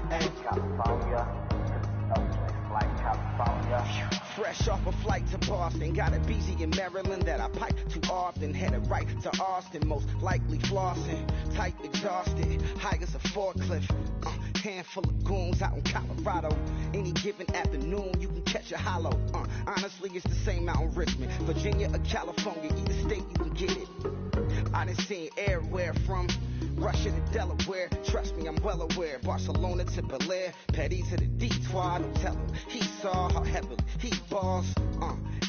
California, no place like California. Fresh off a flight to Boston, got a BZ in Maryland that I pipe too often. Headed right to Austin, most likely flossing. Tight, exhausted, high as a forklift. Handful of goons out in Colorado. Any given afternoon, you can catch a hollow. Honestly, it's the same out in Richmond, Virginia or California. Either state, you can get it. I done seen everywhere from Russia to Delaware. Trust me, I'm well aware. Barcelona to Bel Air, Petty to the D-Twad. Don't tell him he saw how heavily he balls.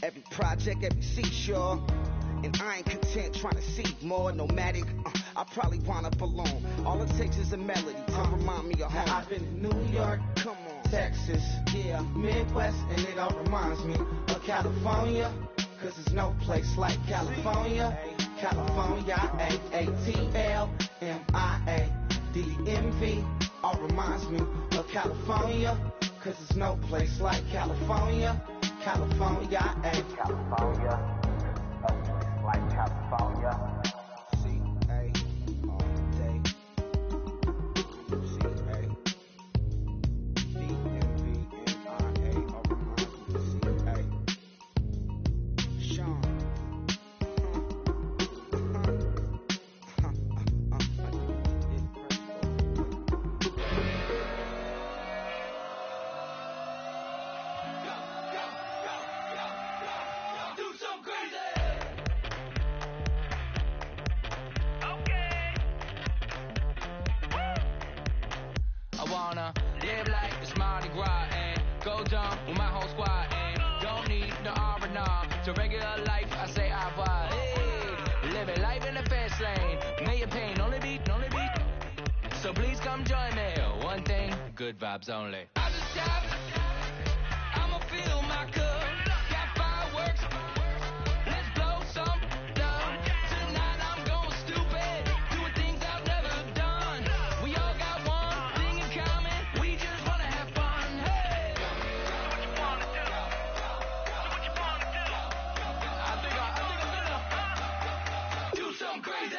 Every project, every seashore. And I ain't content trying to see more nomadic. I probably wind up alone. All it takes is a melody to remind me of home. Now I've been to New York, Come on, Texas, yeah, Midwest, and it all reminds me of California. Cause there's no place like California. California, A-A-T-L-M-I-A-D-M-V. All reminds me of California. Cause there's no place like California. California, California, no place like California. C-A all day. C-A D-M-V-M-I-A all reminds me of C-A. Sean. Live like it's Mardi Gras and go dumb with my whole squad and don't need no R&R. To regular life, I say au revoir. Hey, living life in the fast lane. May your pain only beat. So please come join me. One thing, good vibes only. I just stop. I'ma fill my cup. Got fireworks. Let's blow some down. Tonight I'm going stupid. Doing things I've never done. We all got one thing in common. We just wanna have fun. Hey. So what you wanna do? I think I'm gonna do something crazy.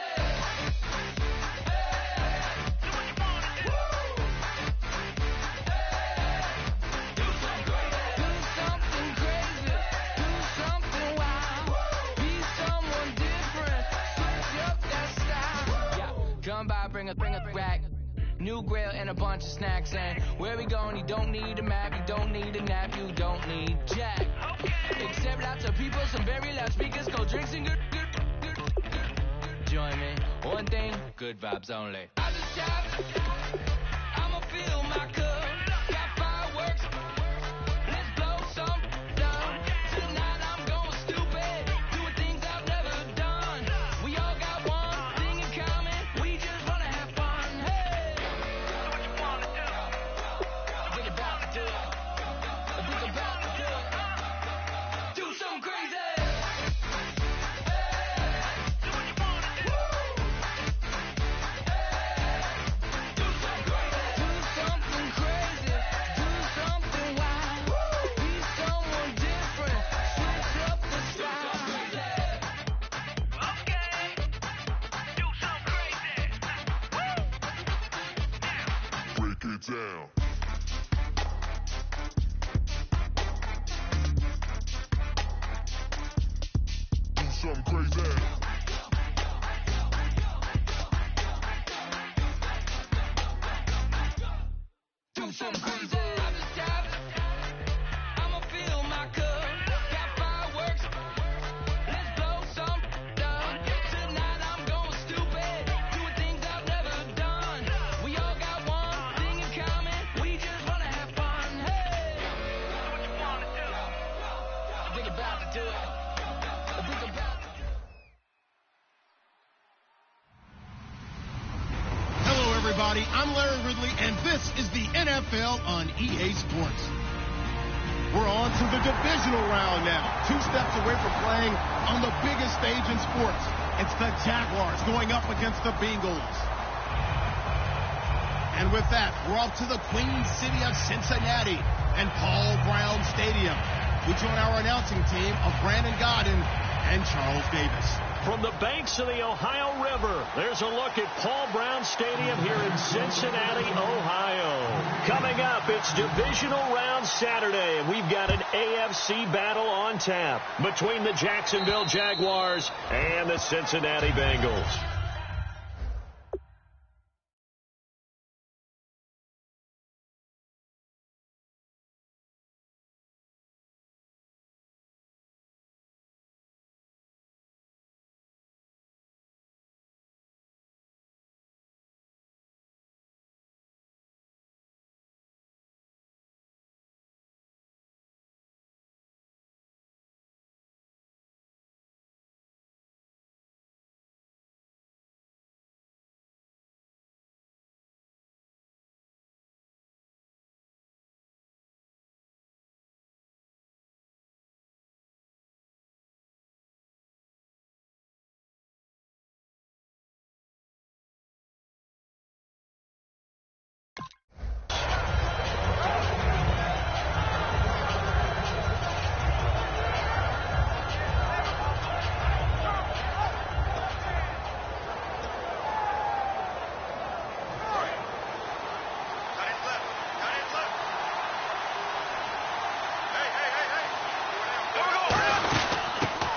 Come by, bring a rack, new grill and a bunch of snacks. And where we going? You don't need a map, you don't need a nap, you don't need jack. Except lots of people, some very loud speakers, cold drinks and good. Join me. One thing, good vibes only. I just shop. I'ma fill my cup. Got fireworks. Let's blow some down. Tonight I'm going stupid. Doing things I've never done. We all got one thing in common. We just wanna have fun. Hey. So what you wanna do? Think about to do it. Think about to do it. Do something crazy. Down. Do something crazy. Do something crazy. I just stop. I'ma fill my cup. Got fireworks. Let's blow some down. Tonight I'm going stupid. Doing things I've never done. We all got one thing in common. We just wanna have fun. Hey. So what you wanna do? Think about to do it. Think about to do it. Hello, everybody. I'm Larry Ridley, and this is the NFL on EA Sports. We're on to the divisional round now. 2 steps away from playing on the biggest stage in sports. It's the Jaguars going up against the Bengals. And with that, we're off to the Queen City of Cincinnati and Paul Brown Stadium. We join our announcing team of Brandon Godden and Charles Davis. From the banks of the Ohio River, there's a look at Paul Brown Stadium here in Cincinnati, Ohio. Coming up, it's Divisional Round Saturday, and we've got an AFC battle on tap between the Jacksonville Jaguars and the Cincinnati Bengals.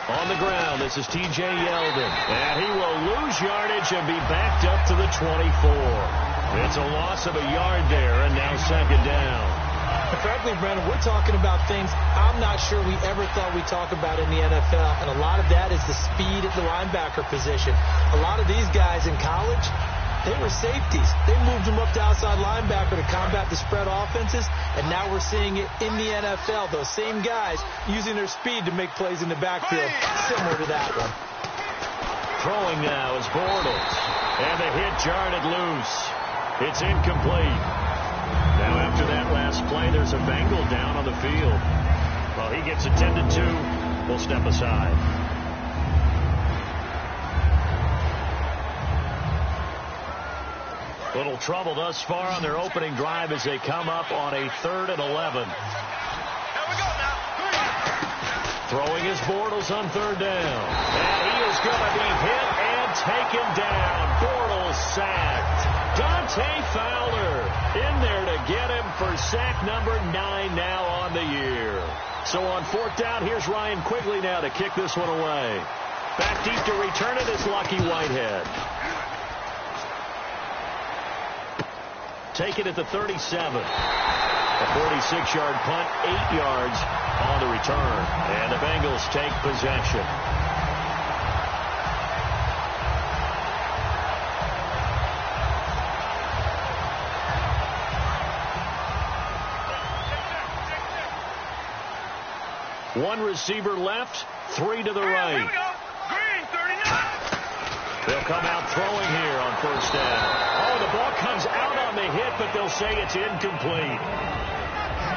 On the ground, this is T.J. Yeldon, and he will lose yardage and be backed up to the 24. It's a loss of a yard there, and now second down. Frankly, Brandon, we're talking about things I'm not sure we ever thought we'd talk about in the NFL, and a lot of that is the speed at the linebacker position. A lot of these guys in college, they were safeties. They moved them up to outside linebacker to combat the spread offenses, and now we're seeing it in the NFL. Those same guys using their speed to make plays in the backfield, similar to that one. Throwing now is Bortles, and the hit jarred loose. It's incomplete. Now after that last play, there's a Bengal down on the field. Well, he gets attended to. We'll step aside. Little trouble thus far on their opening drive as they come up on a 3rd and 11. Throwing his Bortles on 3rd down. And he is going to be hit and taken down. Bortles sacked. Dante Fowler in there to get him for sack number 9 now on the year. So on 4th down, here's Ryan Quigley now to kick this one away. Back deep to return it is Lucky Whitehead. Take it at the 37. A 46-yard punt, 8 yards on the return. And the Bengals take possession. One receiver left, 3 to the right. They'll come out throwing here on 1st down. Oh, the ball comes out on the hit, but they'll say it's incomplete.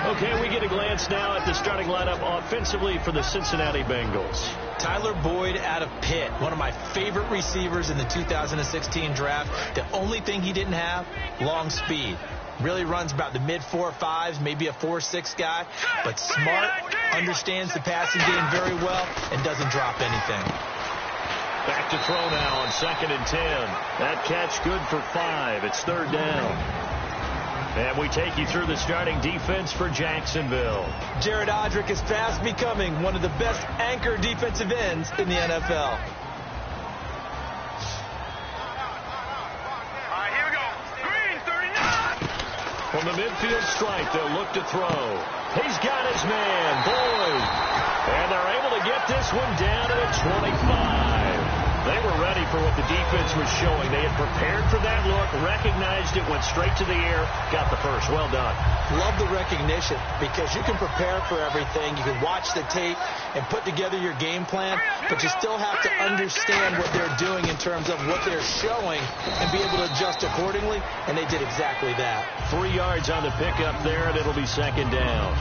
Okay, we get a glance now at the starting lineup offensively for the Cincinnati Bengals. Tyler Boyd out of Pitt, one of my favorite receivers in the 2016 draft. The only thing he didn't have, long speed. Really runs about the mid-4.5s, maybe a 4.6 guy, but smart, understands the passing game very well, and doesn't drop anything. Back to throw now on 2nd and 10. That catch good for 5. It's 3rd down. And we take you through the starting defense for Jacksonville. Jared Odrick is fast becoming one of the best anchor defensive ends in the NFL. From the midfield stripe, they'll look to throw. He's got his man, Boyd. And they're able to get this one down to the 25. They were ready for what the defense was showing. They had prepared for that look, recognized it, went straight to the air, got the first. Well done. Love the recognition because you can prepare for everything. You can watch the tape and put together your game plan, but you still have to understand what they're doing in terms of what they're showing and be able to adjust accordingly, and they did exactly that. 3 yards on the pickup there, and it'll be 2nd down.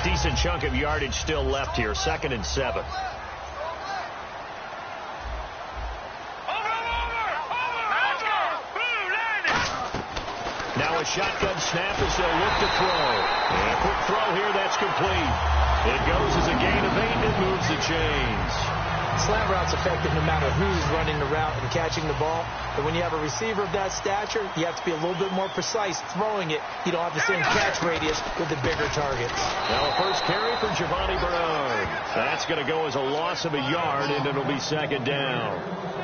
Decent chunk of yardage still left here. 2nd and 7. Now a shotgun snap as they'll look to throw. And a quick throw here, that's complete. It goes as a gain of 8 and moves the chains. Slant route's effective no matter who's running the route and catching the ball. But when you have a receiver of that stature, you have to be a little bit more precise throwing it. You don't have the same catch radius with the bigger targets. Now a first carry for Giovanni Bernard. That's going to go as a loss of a yard, and it'll be 2nd down.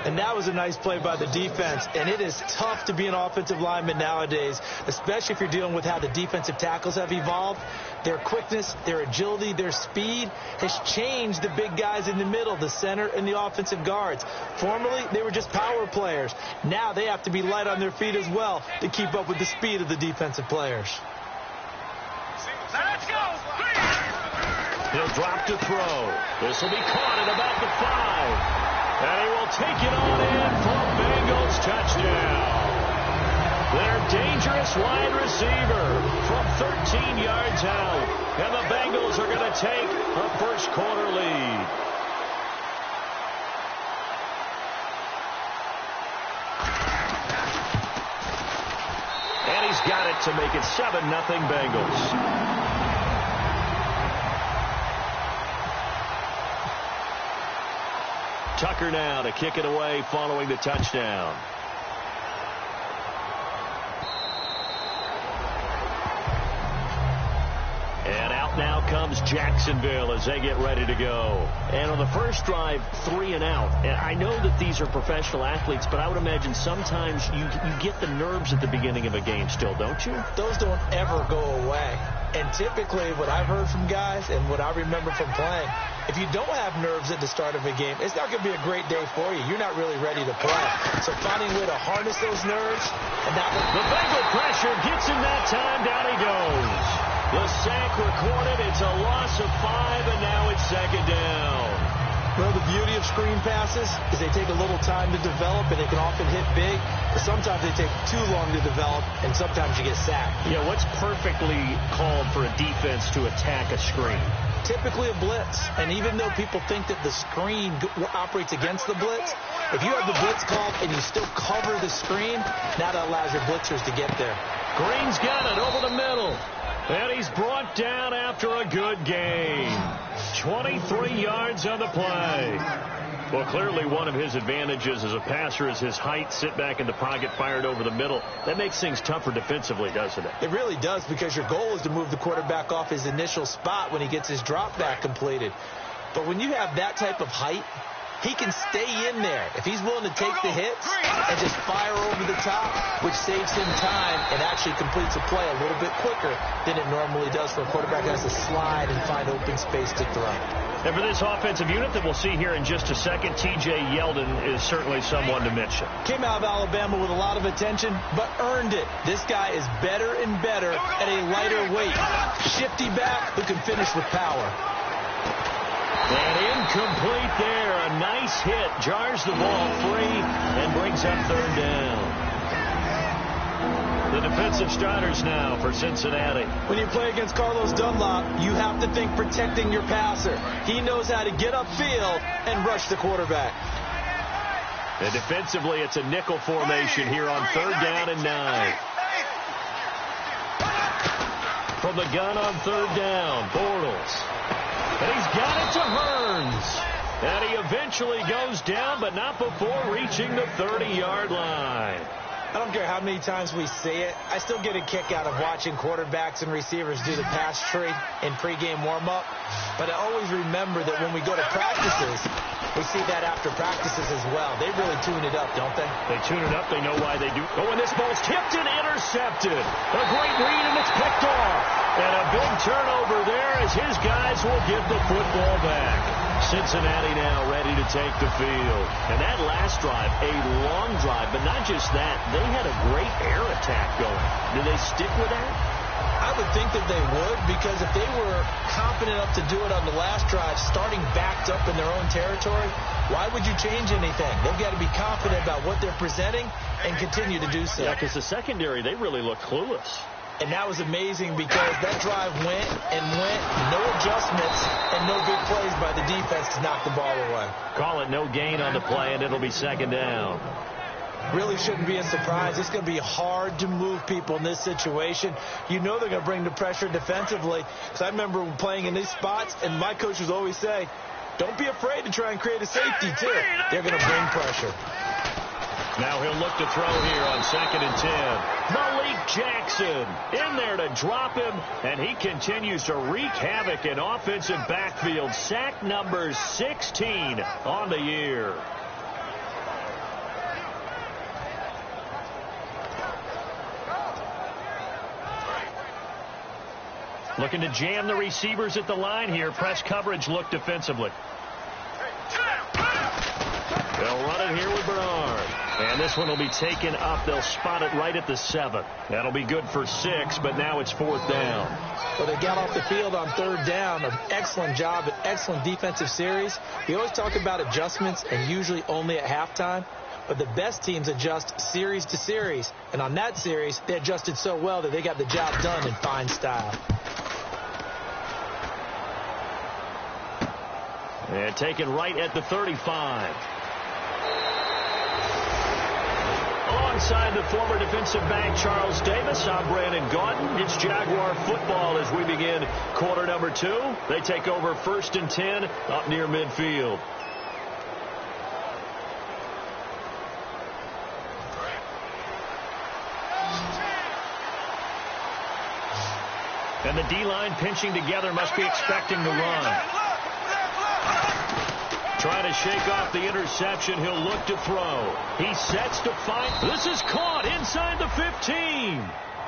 And that was a nice play by the defense. And it is tough to be an offensive lineman nowadays, especially if you're dealing with how the defensive tackles have evolved. Their quickness, their agility, their speed has changed the big guys in the middle, the center, and the offensive guards. Formerly, they were just power players. Now they have to be light on their feet as well to keep up with the speed of the defensive players. He'll drop to throw. This will be caught at about the 5. And he will take it on in for a Bengals touchdown. Their dangerous wide receiver from 13 yards out. And the Bengals are going to take a first quarter lead. And he's got it to make it 7-0 Bengals. Tucker now to kick it away following the touchdown. And out now comes Jacksonville as they get ready to go. And on the first drive, 3 and out. And I know that these are professional athletes, but I would imagine sometimes you get the nerves at the beginning of a game still, don't you? Those don't ever go away. And typically what I've heard from guys and what I remember from playing, if you don't have nerves at the start of a game, it's not going to be a great day for you. You're not really ready to play. So finding a way to harness those nerves. And that the Bengal pressure gets him that time. Down he goes. The sack recorded. It's a loss of 5, and now it's 2nd down. Well, the beauty of screen passes is they take a little time to develop, and they can often hit big. But sometimes they take too long to develop, and sometimes you get sacked. Yeah, what's perfectly called for a defense to attack a screen? Typically a blitz. And even though people think that the screen operates against the blitz, if you have the blitz called and you still cover the screen, now that allows your blitzers to get there. Green's got it over the middle. And he's brought down after a good game. 23 yards on the play. Well, clearly one of his advantages as a passer is his height. Sit back in the pocket, fired over the middle. That makes things tougher defensively, doesn't it? It really does, because your goal is to move the quarterback off his initial spot when he gets his drop back completed. But when you have that type of height, he can stay in there if he's willing to take the hits and just fire over the top, which saves him time and actually completes a play a little bit quicker than it normally does for a quarterback that has to slide and find open space to throw. And for this offensive unit that we'll see here in just a second, T.J. Yeldon is certainly someone to mention. Came out of Alabama with a lot of attention, but earned it. This guy is better and better at a lighter weight. Shifty back who can finish with power. And incomplete there. A nice hit. Jars the ball free and brings up 3rd down. The defensive starters now for Cincinnati. When you play against Carlos Dunlap, you have to think protecting your passer. He knows how to get upfield and rush the quarterback. And defensively, it's a nickel formation here on 3rd down and 9. From the gun on 3rd down, Bortles. And he's got it to Hearns. And he eventually goes down, but not before reaching the 30-yard line. I don't care how many times we say it, I still get a kick out of watching quarterbacks and receivers do the pass tree in pregame warm-up. But I always remember that when we go to practices, we see that after practices as well. They really tune it up, don't they? They tune it up. They know why they do. Oh, and this ball's tipped and intercepted. A great read, and it's picked off. And a big turnover there as his guys will give the football back. Cincinnati now ready to take the field. And that last drive, a long drive, but not just that. They had a great air attack going. Do they stick with that? I would think that they would, because if they were confident enough to do it on the last drive, starting backed up in their own territory, why would you change anything? They've got to be confident about what they're presenting and continue to do so. Yeah, because the secondary, they really look clueless. And that was amazing because that drive went and went, no adjustments and no big plays by the defense to knock the ball away. Call it no gain on the play, and it'll be second down. Really shouldn't be a surprise. It's going to be hard to move people in this situation. You know they're going to bring the pressure defensively. Because I remember playing in these spots, and my coaches always say, don't be afraid to try and create a safety, too. They're going to bring pressure. Now he'll look to throw here on 2nd and 10. Malik Jackson in there to drop him, and he continues to wreak havoc in offensive backfield. Sack number 16 on the year. Looking to jam the receivers at the line here. Press coverage look defensively. They'll run it here with Bernard. And this one will be taken up. They'll spot it right at the 7. That'll be good for 6, but now it's 4th down. Well, they got off the field on 3rd down. An excellent job, an excellent defensive series. We always talk about adjustments and usually only at halftime. But the best teams adjust series to series. And on that series, they adjusted so well that they got the job done in fine style. And taken right at the 35. Alongside the former defensive back Charles Davis, I'm Brandon Gaudin. It's Jaguar football as we begin quarter number 2. They take over 1st and 10 up near midfield. And the D-line pinching together, must be expecting the run. Trying to shake off the interception. He'll look to throw. He sets to find. This is caught inside the 15.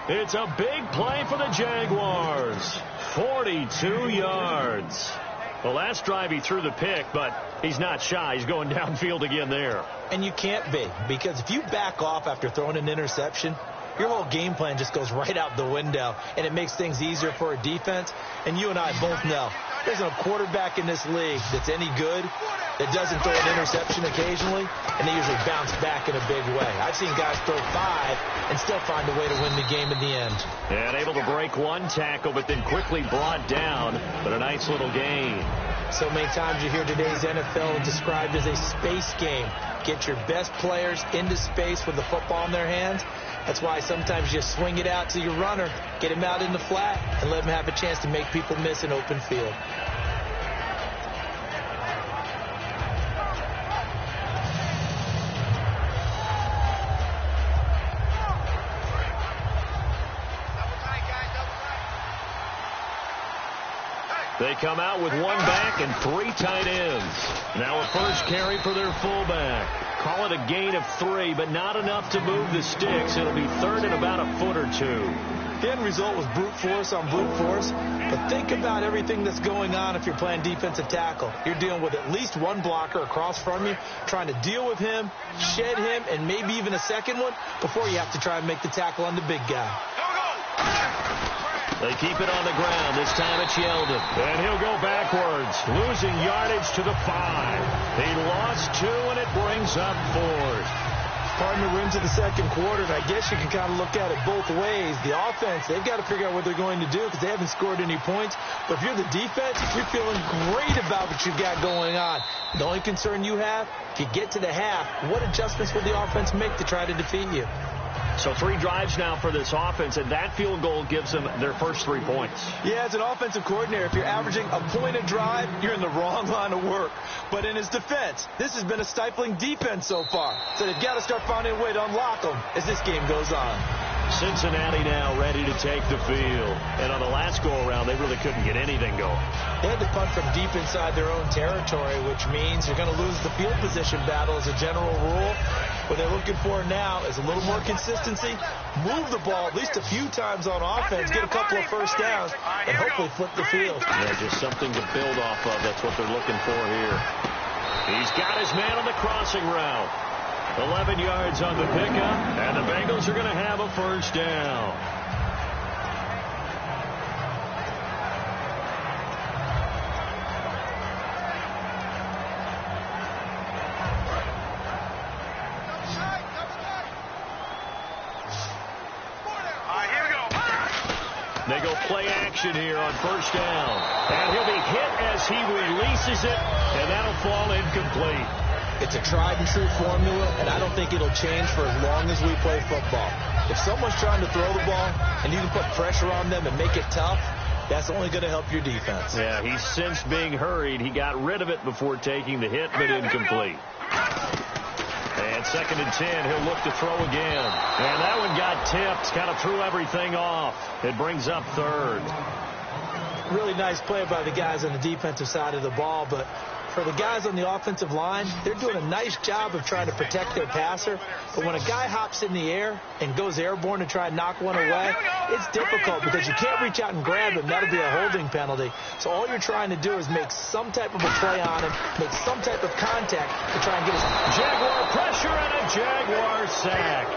It's a big play for the Jaguars. 42 yards. The last drive he threw the pick, but he's not shy. He's going downfield again there. And you can't be, because if you back off after throwing an interception, your whole game plan just goes right out the window, and it makes things easier for a defense. And you and I both know there's no quarterback in this league that's any good that doesn't throw an interception occasionally, and they usually bounce back in a big way. I've seen guys throw 5 and still find a way to win the game in the end. And able to break one tackle, but then quickly brought down. But a nice little gain. So many times you hear today's NFL described as a space game. Get your best players into space with the football in their hands. That's why sometimes you swing it out to your runner, get him out in the flat, and let him have a chance to make people miss an open field. They come out with 1 back and 3 tight ends. Now a first carry for their fullback. Call it a gain of 3, but not enough to move the sticks. It'll be 3rd and about a foot or 2. The end result was brute force on brute force. But think about everything that's going on if you're playing defensive tackle. You're dealing with at least 1 blocker across from you, trying to deal with him, shed him, and maybe even a second one before you have to try and make the tackle on the big guy. They keep it on the ground. This time it's Yeldon. And he'll go backwards, losing yardage to the 5. He lost 2, and it brings up 4th. Partner, we're into the second quarter, and I guess you can kind of look at it both ways. The offense, they've got to figure out what they're going to do because they haven't scored any points. But if you're the defense, you're feeling great about what you've got going on. The only concern you have, if you get to the half, what adjustments will the offense make to try to defeat you? So 3 drives now for this offense, and that field goal gives them their first 3 points. Yeah, as an offensive coordinator, if you're averaging a point a drive, you're in the wrong line of work. But in his defense, this has been a stifling defense so far. So they've got to start finding a way to unlock them as this game goes on. Cincinnati now ready to take the field. And on the last go-around, they really couldn't get anything going. They had to punt from deep inside their own territory, which means you're going to lose the field position battle as a general rule. What they're looking for now is a little more consistency, move the ball at least a few times on offense, get a couple of first downs, and hopefully flip the field. Yeah, just something to build off of. That's what they're looking for here. He's got his man on the crossing route. 11 yards on the pickup, and the Bengals are going to have a first down. They go play action here on first down. And he'll be hit as he releases it, and that'll fall incomplete. It's a tried-and-true formula, and I don't think it'll change for as long as we play football. If someone's trying to throw the ball and you can put pressure on them and make it tough, that's only going to help your defense. Yeah, he's since being hurried. He got rid of it before taking the hit, but incomplete. And 2nd and 10, he'll look to throw again. And that one got tipped, kind of threw everything off. It brings up 3rd. Really nice play by the guys on the defensive side of the ball, but for the guys on the offensive line, they're doing a nice job of trying to protect their passer. But when a guy hops in the air and goes airborne to try and knock one away, it's difficult because you can't reach out and grab him. That'll be a holding penalty. So all you're trying to do is make some type of a play on him, make some type of contact to try and get his... Jaguar pressure and a Jaguar sack.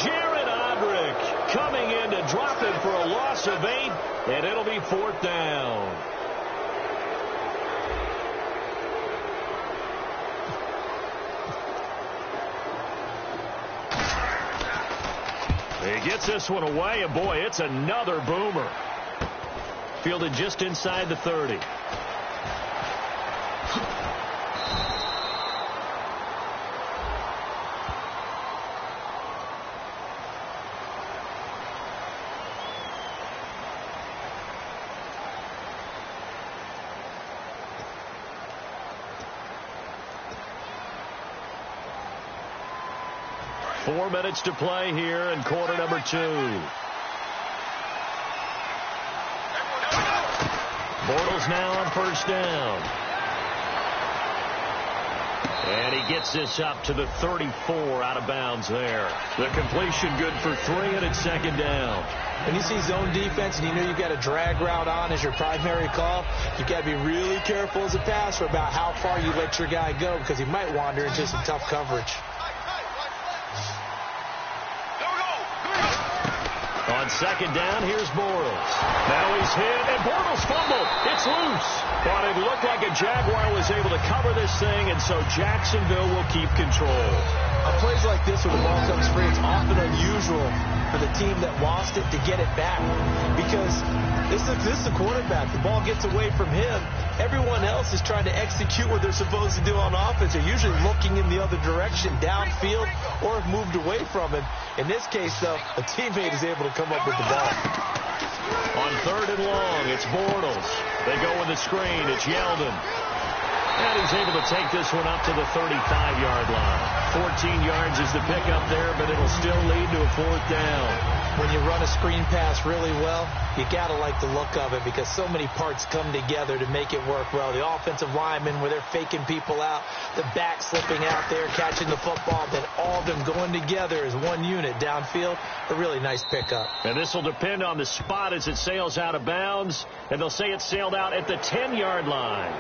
Jared Odrick coming in to drop it for a loss of 8, and it'll be 4th down. He gets this one away, and boy, it's another boomer. Fielded just inside the 30. Four minutes to play here in quarter number 2. Bortles now on first down. And he gets this up to the 34 out of bounds there. The completion good for 3, and it's 2nd down. When you see zone defense and you know you've got a drag route on as your primary call, you've got to be really careful as a passer about how far you let your guy go because he might wander into some tough coverage. On 2nd down, here's Bortles. Now he's hit, and Bortles fumbled. It's loose. But it looked like a Jaguar was able to cover this thing, and so Jacksonville will keep control. On plays like this where the ball comes free, it's often unusual for the team that lost it to get it back. Because this is the quarterback. The ball gets away from him. Everyone else is trying to execute what they're supposed to do on offense. They're usually looking in the other direction, downfield, or have moved away from him. In this case, though, a teammate is able to come up with the ball. On 3rd and long, it's Bortles. They go with the screen. It's Yeldon. And he's able to take this one up to the 35-yard line. 14 yards is the pickup there, but it'll still lead to a 4th down. When you run a screen pass really well, you got to like the look of it because so many parts come together to make it work well. The offensive linemen, where they're faking people out, the back slipping out there, catching the football, then all of them going together as one unit downfield. A really nice pickup. And this will depend on the spot as it sails out of bounds, and they'll say it sailed out at the 10-yard line.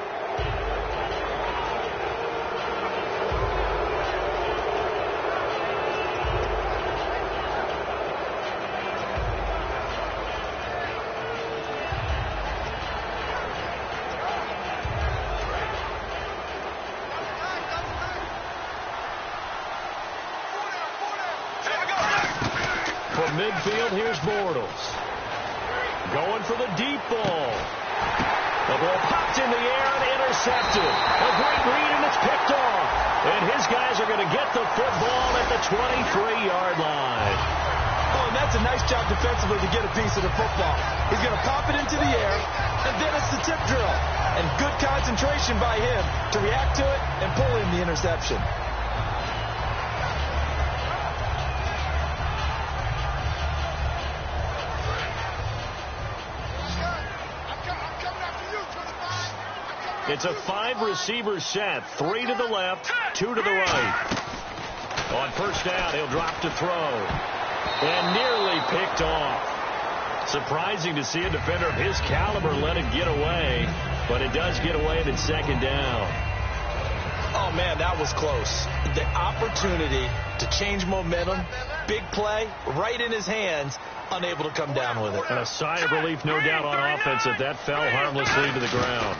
Midfield, here's Bortles. Going for the deep ball. The ball popped in the air and intercepted. A great read, and it's picked off. And his guys are going to get the football at the 23-yard line. Oh, and that's a nice job defensively to get a piece of the football. He's going to pop it into the air, and then it's the tip drill. And good concentration by him to react to it and pull in the interception. It's a 5-receiver set. 3 to the left, 2 to the right. On first down, he'll drop to throw. And nearly picked off. Surprising to see a defender of his caliber let it get away. But it does get away, and it's 2nd down. Oh, man, that was close. The opportunity to change momentum, big play, right in his hands, unable to come down with it. And a sigh of relief, no doubt, on offense that that fell harmlessly to the ground.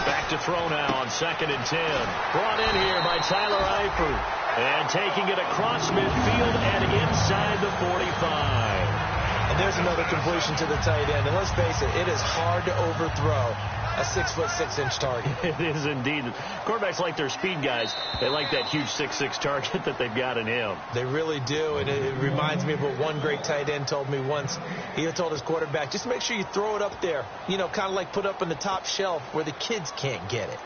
Back to throw now on 2nd and 10. Brought in here by Tyler Eifert. And taking it across midfield and inside the 45. A And there's another completion to the tight end. And let's face it, it is hard to overthrow a 6'6" target. It is indeed. Quarterbacks like their speed guys. They like that huge 6'6" target that they've got in him. They really do, and it reminds me of what one great tight end told me once. He told his quarterback, just make sure you throw it up there, you know, kind of like put up on the top shelf where the kids can't get it.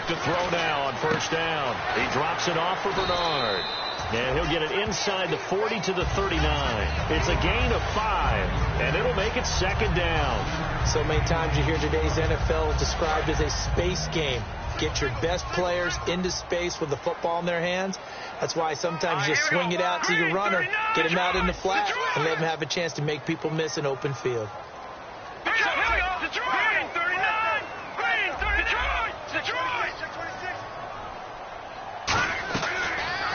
To throw now on first down. He drops it off for Bernard. And he'll get it inside the 40 to the 39. It's a gain of 5, and it'll make it second down. So many times you hear today's NFL described as a space game. Get your best players into space with the football in their hands. That's why sometimes you swing it out to your runner, get him out in the flat, and let him have a chance to make people miss an open field.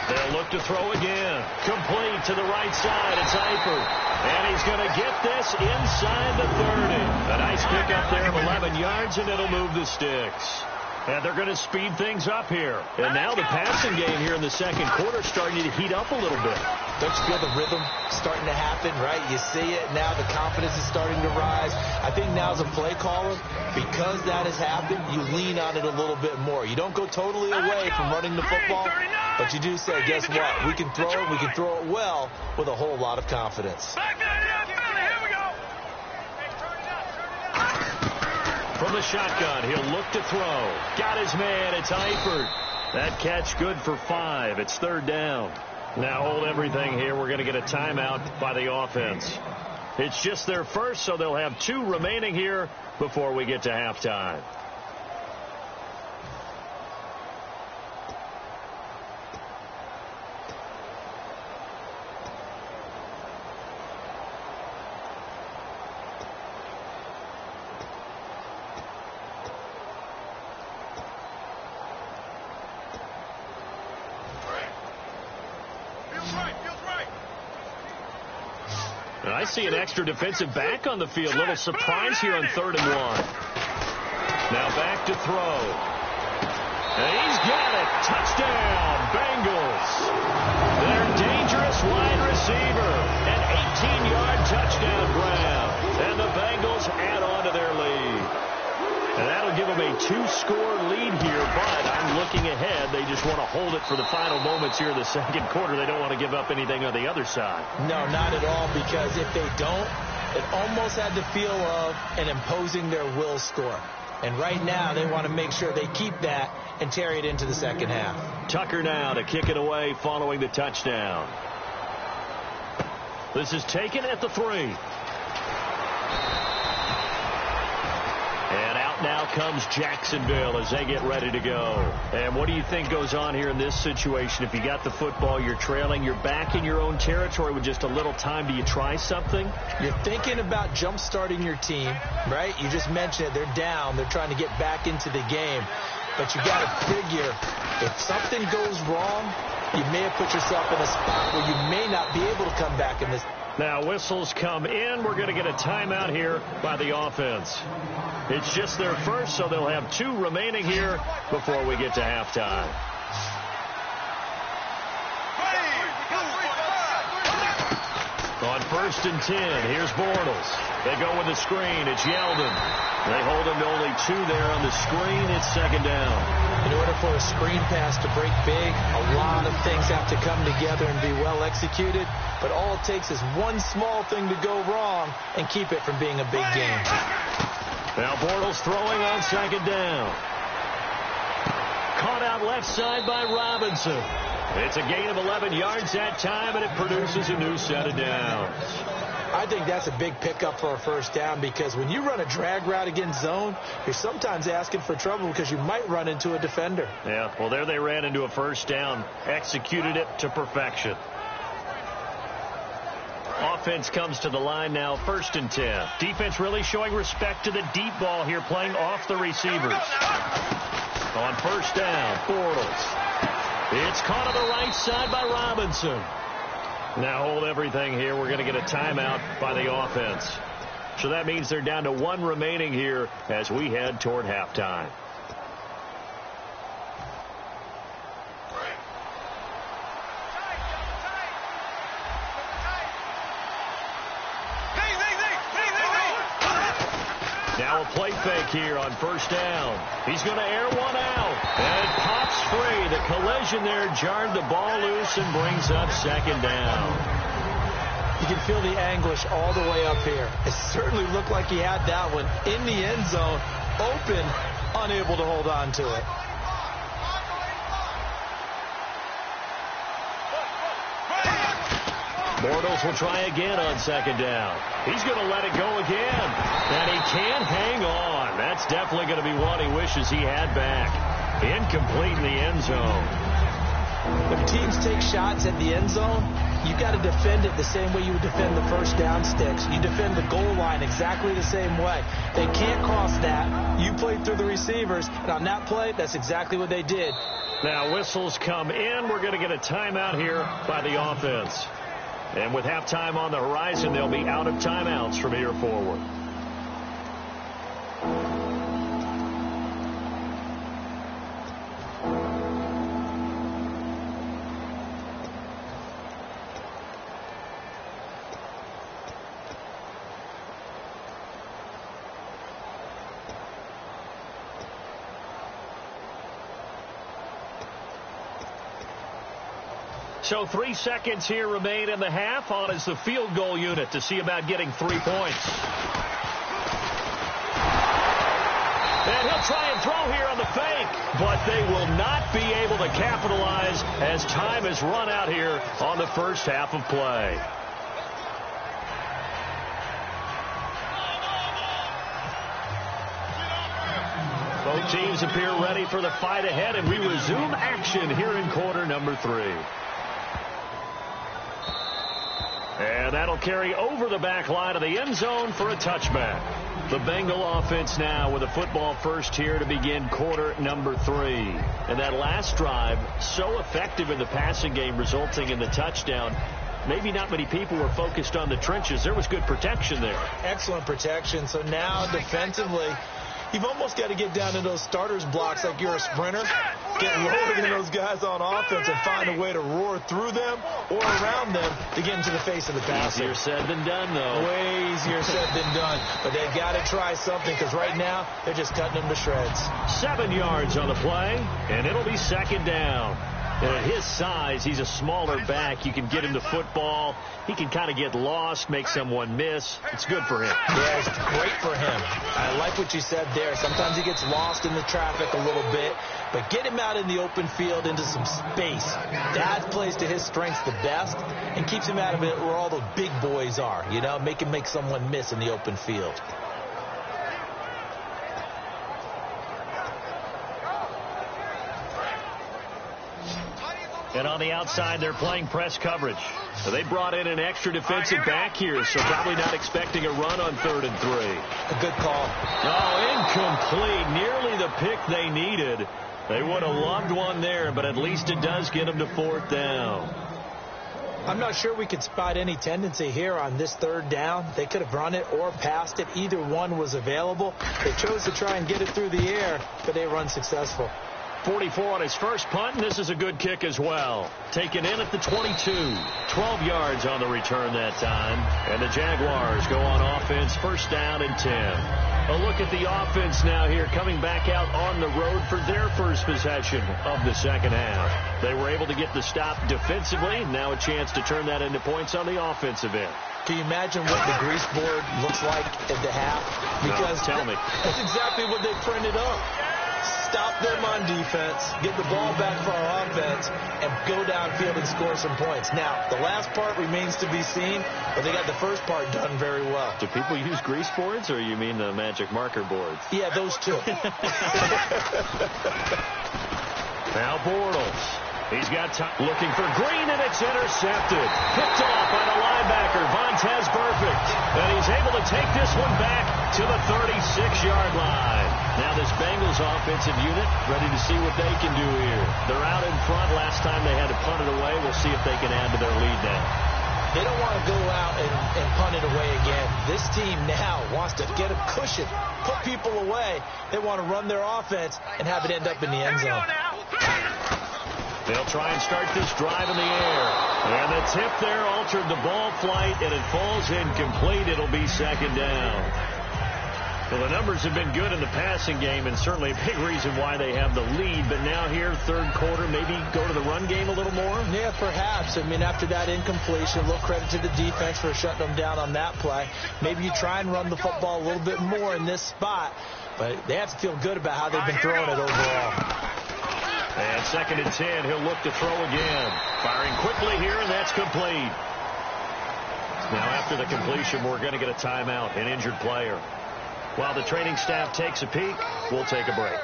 They'll look to throw again. Complete to the right side. It's Eifert. And he's going to get this inside the 30. A nice pickup there of 11 yards, and it'll move the sticks. And they're going to speed things up here. And now the passing game here in the second quarter starting to heat up a little bit. Don't you feel the rhythm starting to happen, right? You see it now. The confidence is starting to rise. I think now as a play caller, because that has happened, you lean on it a little bit more. You don't go totally away from running the football, but you do say, guess what? We can throw it. We can throw it well with a whole lot of confidence. From the shotgun, he'll look to throw. Got his man. It's Eifert. That catch good for 5. It's third down. Now hold everything here. We're going to get a timeout by the offense. It's just their first, so they'll have 2 remaining here before we get to halftime. I see an extra defensive back on the field. Little surprise here on 3rd and 1. Now back to throw. And he's got it. Touchdown, Bengals. Their dangerous wide receiver. An 18-yard touchdown grab. And the Bengals add on to their lead. And that'll give them a 2-score lead here, but I'm looking ahead. They just want to hold it for the final moments here in the second quarter. They don't want to give up anything on the other side. No, not at all, because if they don't, it almost had the feel of an imposing their will score. And right now, they want to make sure they keep that and carry it into the second half. Tucker now to kick it away following the touchdown. This is taken at the 3. Now comes Jacksonville as they get ready to go. And what do you think goes on here in this situation? If you got the football, you're trailing, you're back in your own territory with just a little time. Do you try something? You're thinking about jump-starting your team, right? You just mentioned it. They're down. They're trying to get back into the game. But you got to figure, if something goes wrong, you may have put yourself in a spot where you may not be able to come back in this. Now whistles come in. We're going to get a timeout here by the offense. It's just their first, so they'll have 2 remaining here before we get to halftime. On 1st and 10, here's Bortles. They go with the screen. It's Yeldon. They hold him to only 2 there on the screen. It's second down. In order for a screen pass to break big, a lot of things have to come together and be well executed. But all it takes is one small thing to go wrong and keep it from being a big game. Now Bortles throwing on second down. Caught out left side by Robinson. It's a gain of 11 yards that time, and it produces a new set of downs. I think that's a big pickup for a first down, because when you run a drag route against zone, you're sometimes asking for trouble because you might run into a defender. Yeah, well, there they ran into a first down, executed it to perfection. Offense comes to the line now, 1st and 10. Defense really showing respect to the deep ball here, playing off the receivers. On first down, Bortles. It's caught on the right side by Robinson. Now hold everything here. We're going to get a timeout by the offense. So that means they're down to 1 remaining here as we head toward halftime. Now a play fake here on first down. He's going to air one out. And it pops free. The collision there jarred the ball loose and brings up second down. You can feel the anguish all the way up here. It certainly looked like he had that one in the end zone, open, unable to hold on to it. Bortles will try again on second down. He's going to let it go again. And he can't hang on. That's definitely going to be one he wishes he had back. Incomplete in the end zone. When teams take shots at the end zone, you got to defend it the same way you would defend the first down sticks. You defend the goal line exactly the same way. They can't cross that. You play through the receivers. And on that play, that's exactly what they did. Now whistles come in. We're going to get a timeout here by the offense. And with halftime on the horizon, they'll be out of timeouts from here forward. So 3 seconds here remain in the half. On is the field goal unit to see about getting 3 points. And he'll try and throw here on the fake, but they will not be able to capitalize as time has run out here on the first half of play. Both teams appear ready for the fight ahead, and we resume action here in quarter number 3. And that'll carry over the back line of the end zone for a touchback. The Bengal offense now with a football first here to begin quarter number 3. And that last drive, so effective in the passing game, resulting in the touchdown. Maybe not many people were focused on the trenches. There was good protection there. Excellent protection. So now defensively, you've almost got to get down to those starters blocks like you're a sprinter. Get lower than those guys on offense and find a way to roar through them or around them to get into the face of the passer. Easier said than done, though. Way easier said than done. But they've got to try something because right now they're just cutting them to shreds. 7 yards on the play, and it'll be second down. And at his size, he's a smaller back. You can get him the football. He can kind of get lost, make someone miss. It's good for him. Yeah, it's great for him. I like what you said there. Sometimes he gets lost in the traffic a little bit, but get him out in the open field into some space. That plays to his strengths the best and keeps him out of it where all the big boys are. You know, make him make someone miss in the open field. And on the outside, they're playing press coverage. So they brought in an extra defensive back here, so probably not expecting a run on 3rd and 3. A good call. Oh, incomplete. Nearly the pick they needed. They would have loved one there, but at least it does get them to 4th down. I'm not sure we could spot any tendency here on this 3rd down. They could have run it or passed it. Either one was available. They chose to try and get it through the air, but they were unsuccessful. 44 on his first punt, and this is a good kick as well. Taken in at the 22. 12 yards on the return that time. And the Jaguars go on offense, first down and 10. A look at the offense now here, coming back out on the road for their first possession of the second half. They were able to get the stop defensively, and now a chance to turn that into points on the offensive end. Can you imagine what the grease board looks like at the half? Because tell me. That's exactly what they printed up. Stop them on defense, get the ball back for our offense, and go downfield and score some points. Now, the last part remains to be seen, but they got the first part done very well. Do people use grease boards, or you mean the magic marker boards? Yeah, those two. Now Bortles. He's got time. Looking for Green, and it's intercepted. Picked off by the linebacker, Vontaze Burfict. And he's able to take this one back to the 36-yard line. Now this Bengals offensive unit ready to see what they can do here. They're out in front. Last time they had to punt it away. We'll see if they can add to their lead now. They don't want to go out and punt it away again. This team now wants to get a cushion, put people away. They want to run their offense and have it end up in the end zone. They'll try and start this drive in the air. And the tip there altered the ball flight, and it falls incomplete. It'll be second down. Well, the numbers have been good in the passing game, and certainly a big reason why they have the lead. But now here, third quarter, maybe go to the run game a little more? Yeah, perhaps. I mean, after that incompletion, a little credit to the defense for shutting them down on that play. Maybe you try and run the football a little bit more in this spot, but they have to feel good about how they've been throwing it overall. And second and 10, he'll look to throw again. Firing quickly here, and that's complete. Now, after the completion, we're going to get a timeout, an injured player. While the training staff takes a peek, we'll take a break.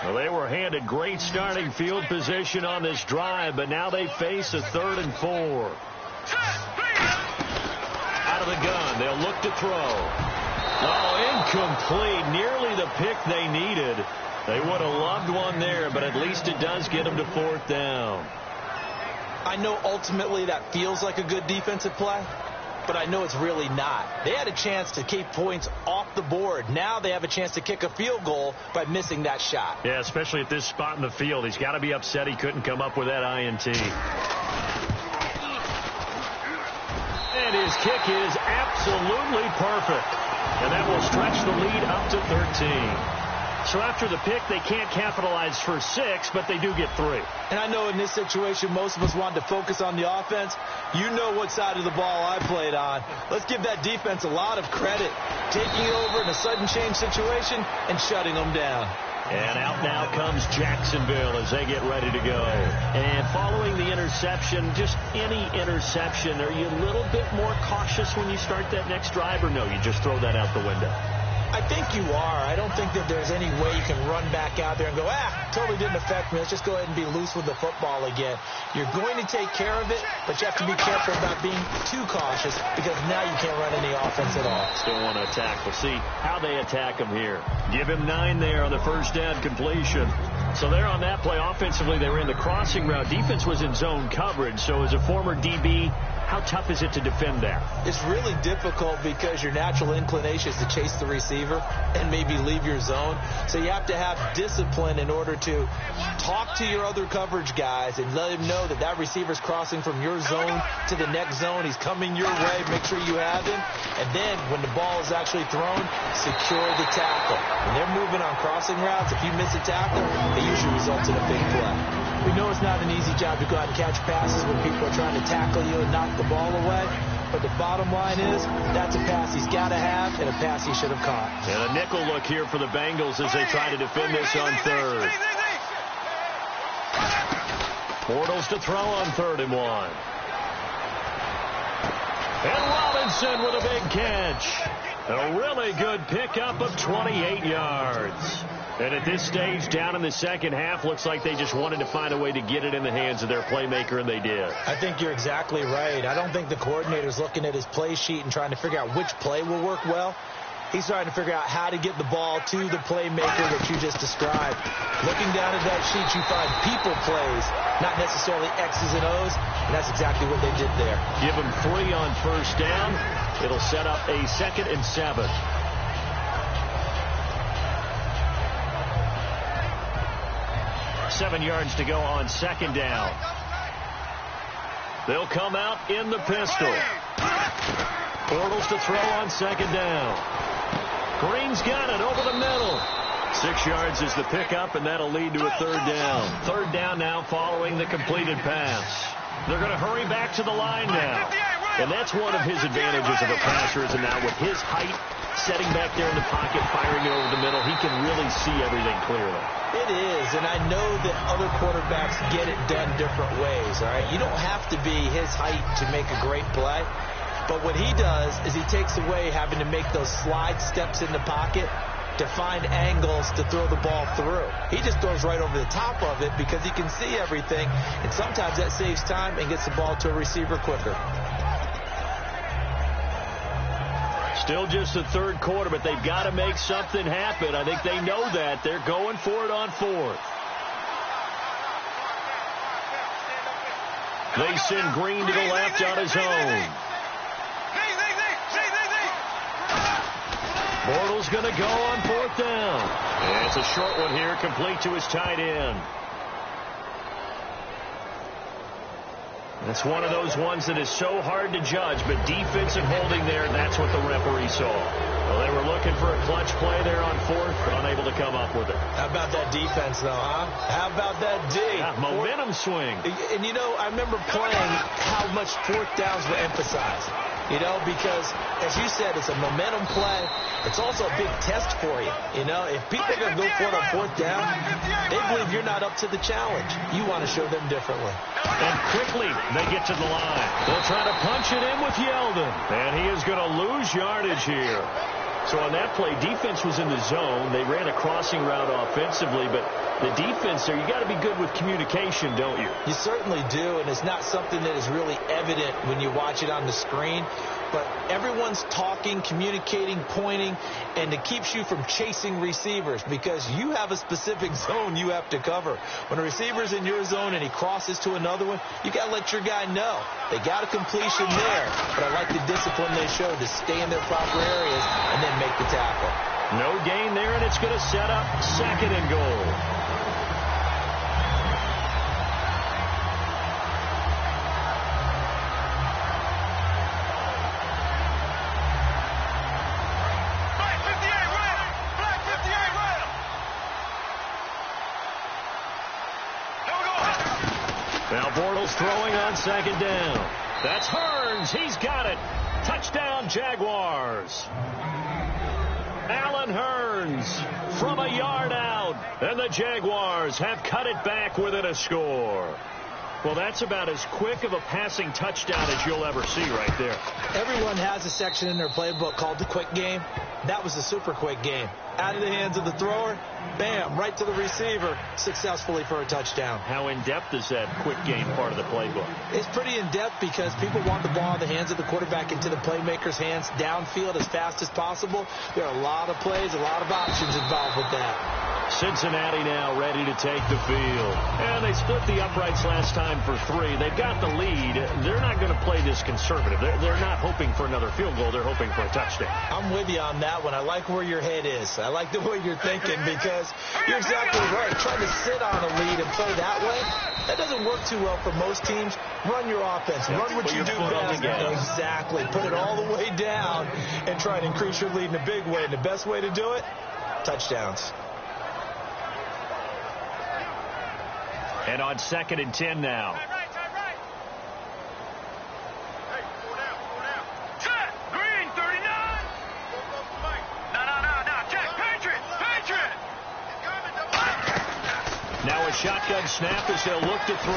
Well, they were handed great starting field position on this drive, but now they face a 3rd and 4. Out of the gun, they'll look to throw. Oh, incomplete. Nearly the pick they needed. They would have loved one there, but at least it does get them to 4th down. I know ultimately that feels like a good defensive play, but I know it's really not. They had a chance to keep points off the board. Now they have a chance to kick a field goal by missing that shot. Yeah, especially at this spot in the field. He's got to be upset he couldn't come up with that INT. And his kick is absolutely perfect. And that will stretch the lead up to 13. So after the pick, they can't capitalize for 6, but they do get 3. And I know in this situation, most of us wanted to focus on the offense. You know what side of the ball I played on. Let's give that defense a lot of credit. Taking it over in a sudden change situation and shutting them down. And out now comes Jacksonville as they get ready to go. And following the interception, just any interception, are you a little bit more cautious when you start that next drive, or no, you just throw that out the window? I think you are. I don't think that there's any way you can run back out there and go, totally didn't affect me. Let's just go ahead and be loose with the football again. You're going to take care of it, but you have to be careful about being too cautious because now you can't run any offense at all. Still want to attack. We'll see how they attack him here. Give him 9 there on the first down completion. So there on that play, offensively, they were in the crossing route. Defense was in zone coverage. So as a former DB, how tough is it to defend that? It's really difficult because your natural inclination is to chase the receiver and maybe leave your zone. So you have to have discipline in order to talk to your other coverage guys and let them know that that receiver's crossing from your zone to the next zone. He's coming your way. Make sure you have him. And then when the ball is actually thrown, secure the tackle. When they're moving on crossing routes, if you miss a tackle, it usually results in a big play. We know it's not an easy job to go out and catch passes when people are trying to tackle you and knock the ball away. But the bottom line is, that's a pass he's got to have and a pass he should have caught. And a nickel look here for the Bengals as they try to defend this on 3rd. Bortles to throw on 3rd and 1. And Robinson with a big catch. A really good pickup of 28 yards. And at this stage, down in the second half, looks like they just wanted to find a way to get it in the hands of their playmaker, and they did. I think you're exactly right. I don't think the coordinator's looking at his play sheet and trying to figure out which play will work well. He's trying to figure out how to get the ball to the playmaker that you just described. Looking down at that sheet, you find people plays, not necessarily X's and O's, and that's exactly what they did there. Give them 3 on first down. It'll set up a 2nd and 7. Seven yards to go on second down. They'll come out in the pistol. Bortles to throw on second down. Green's got it over the middle. 6 yards is the pickup, and that'll lead to a 3rd down. 3rd down now following the completed pass. They're going to hurry back to the line now. And that's one of his advantages of a passer, is now with his height, setting back there in the pocket, firing it over the middle, he can really see everything clearly. It is, and I know that other quarterbacks get it done different ways, all right? You don't have to be his height to make a great play, but what he does is he takes away having to make those slide steps in the pocket to find angles to throw the ball through. He just throws right over the top of it because he can see everything, and sometimes that saves time and gets the ball to a receiver quicker. Still just the third quarter, but they've got to make something happen. I think they know that. They're going for it on fourth. They send Green to the left on his own. Bortles going to go on fourth down. And it's a short one here, complete to his tight end. It's one of those ones that is so hard to judge, but defensive holding there, that's what the referee saw. Well, they were looking for a clutch play there on fourth, unable to come up with it. How about that defense, though, huh? How about that D? Yeah, momentum swing. And, you know, I remember playing how much fourth downs were emphasized. You know, because, as you said, it's a momentum play. It's also a big test for you. You know, if people are going to go for it on fourth down, they believe you're not up to the challenge. You want to show them differently. And quickly, they get to the line. They'll try to punch it in with Yeldon. And he is going to lose yardage here. So on that play, defense was in the zone. They ran a crossing route offensively, but the defense there, you got to be good with communication, don't you? You certainly do, and it's not something that is really evident when you watch it on the screen. But everyone's talking, communicating, pointing, and it keeps you from chasing receivers because you have a specific zone you have to cover. When a receiver's in your zone and he crosses to another one, you got to let your guy know. They got a completion there, but I like the discipline they showed to stay in their proper areas and then make the tackle. No gain there, and it's going to set up second and goal. Now Bortles throwing on second down. That's Hearns. He's got it. Touchdown, Jaguars. Allen Hearns from a yard out. And the Jaguars have cut it back within a score. Well, that's about as quick of a passing touchdown as you'll ever see right there. Everyone has a section in their playbook called the quick game. That was a super quick game. Out of the hands of the thrower, bam, right to the receiver, successfully for a touchdown. How in-depth is that quick game part of the playbook? It's pretty in-depth because people want the ball in the hands of the quarterback into the playmaker's hands downfield as fast as possible. There are a lot of plays, a lot of options involved with that. Cincinnati now ready to take the field. And they split the uprights last time for 3. They've got the lead. They're not going to play this conservative. They're not hoping for another field goal. They're hoping for a touchdown. I'm with you on that one. I like where your head is. I like the way you're thinking because you're exactly right. Trying to sit on a lead and play that way, that doesn't work too well for most teams. Run your offense. Run what you do best. Exactly. Put it all the way down and try to increase your lead in a big way. And the best way to do it, touchdowns. And on 2nd and 10 now. Now a shotgun snap as they'll look to throw.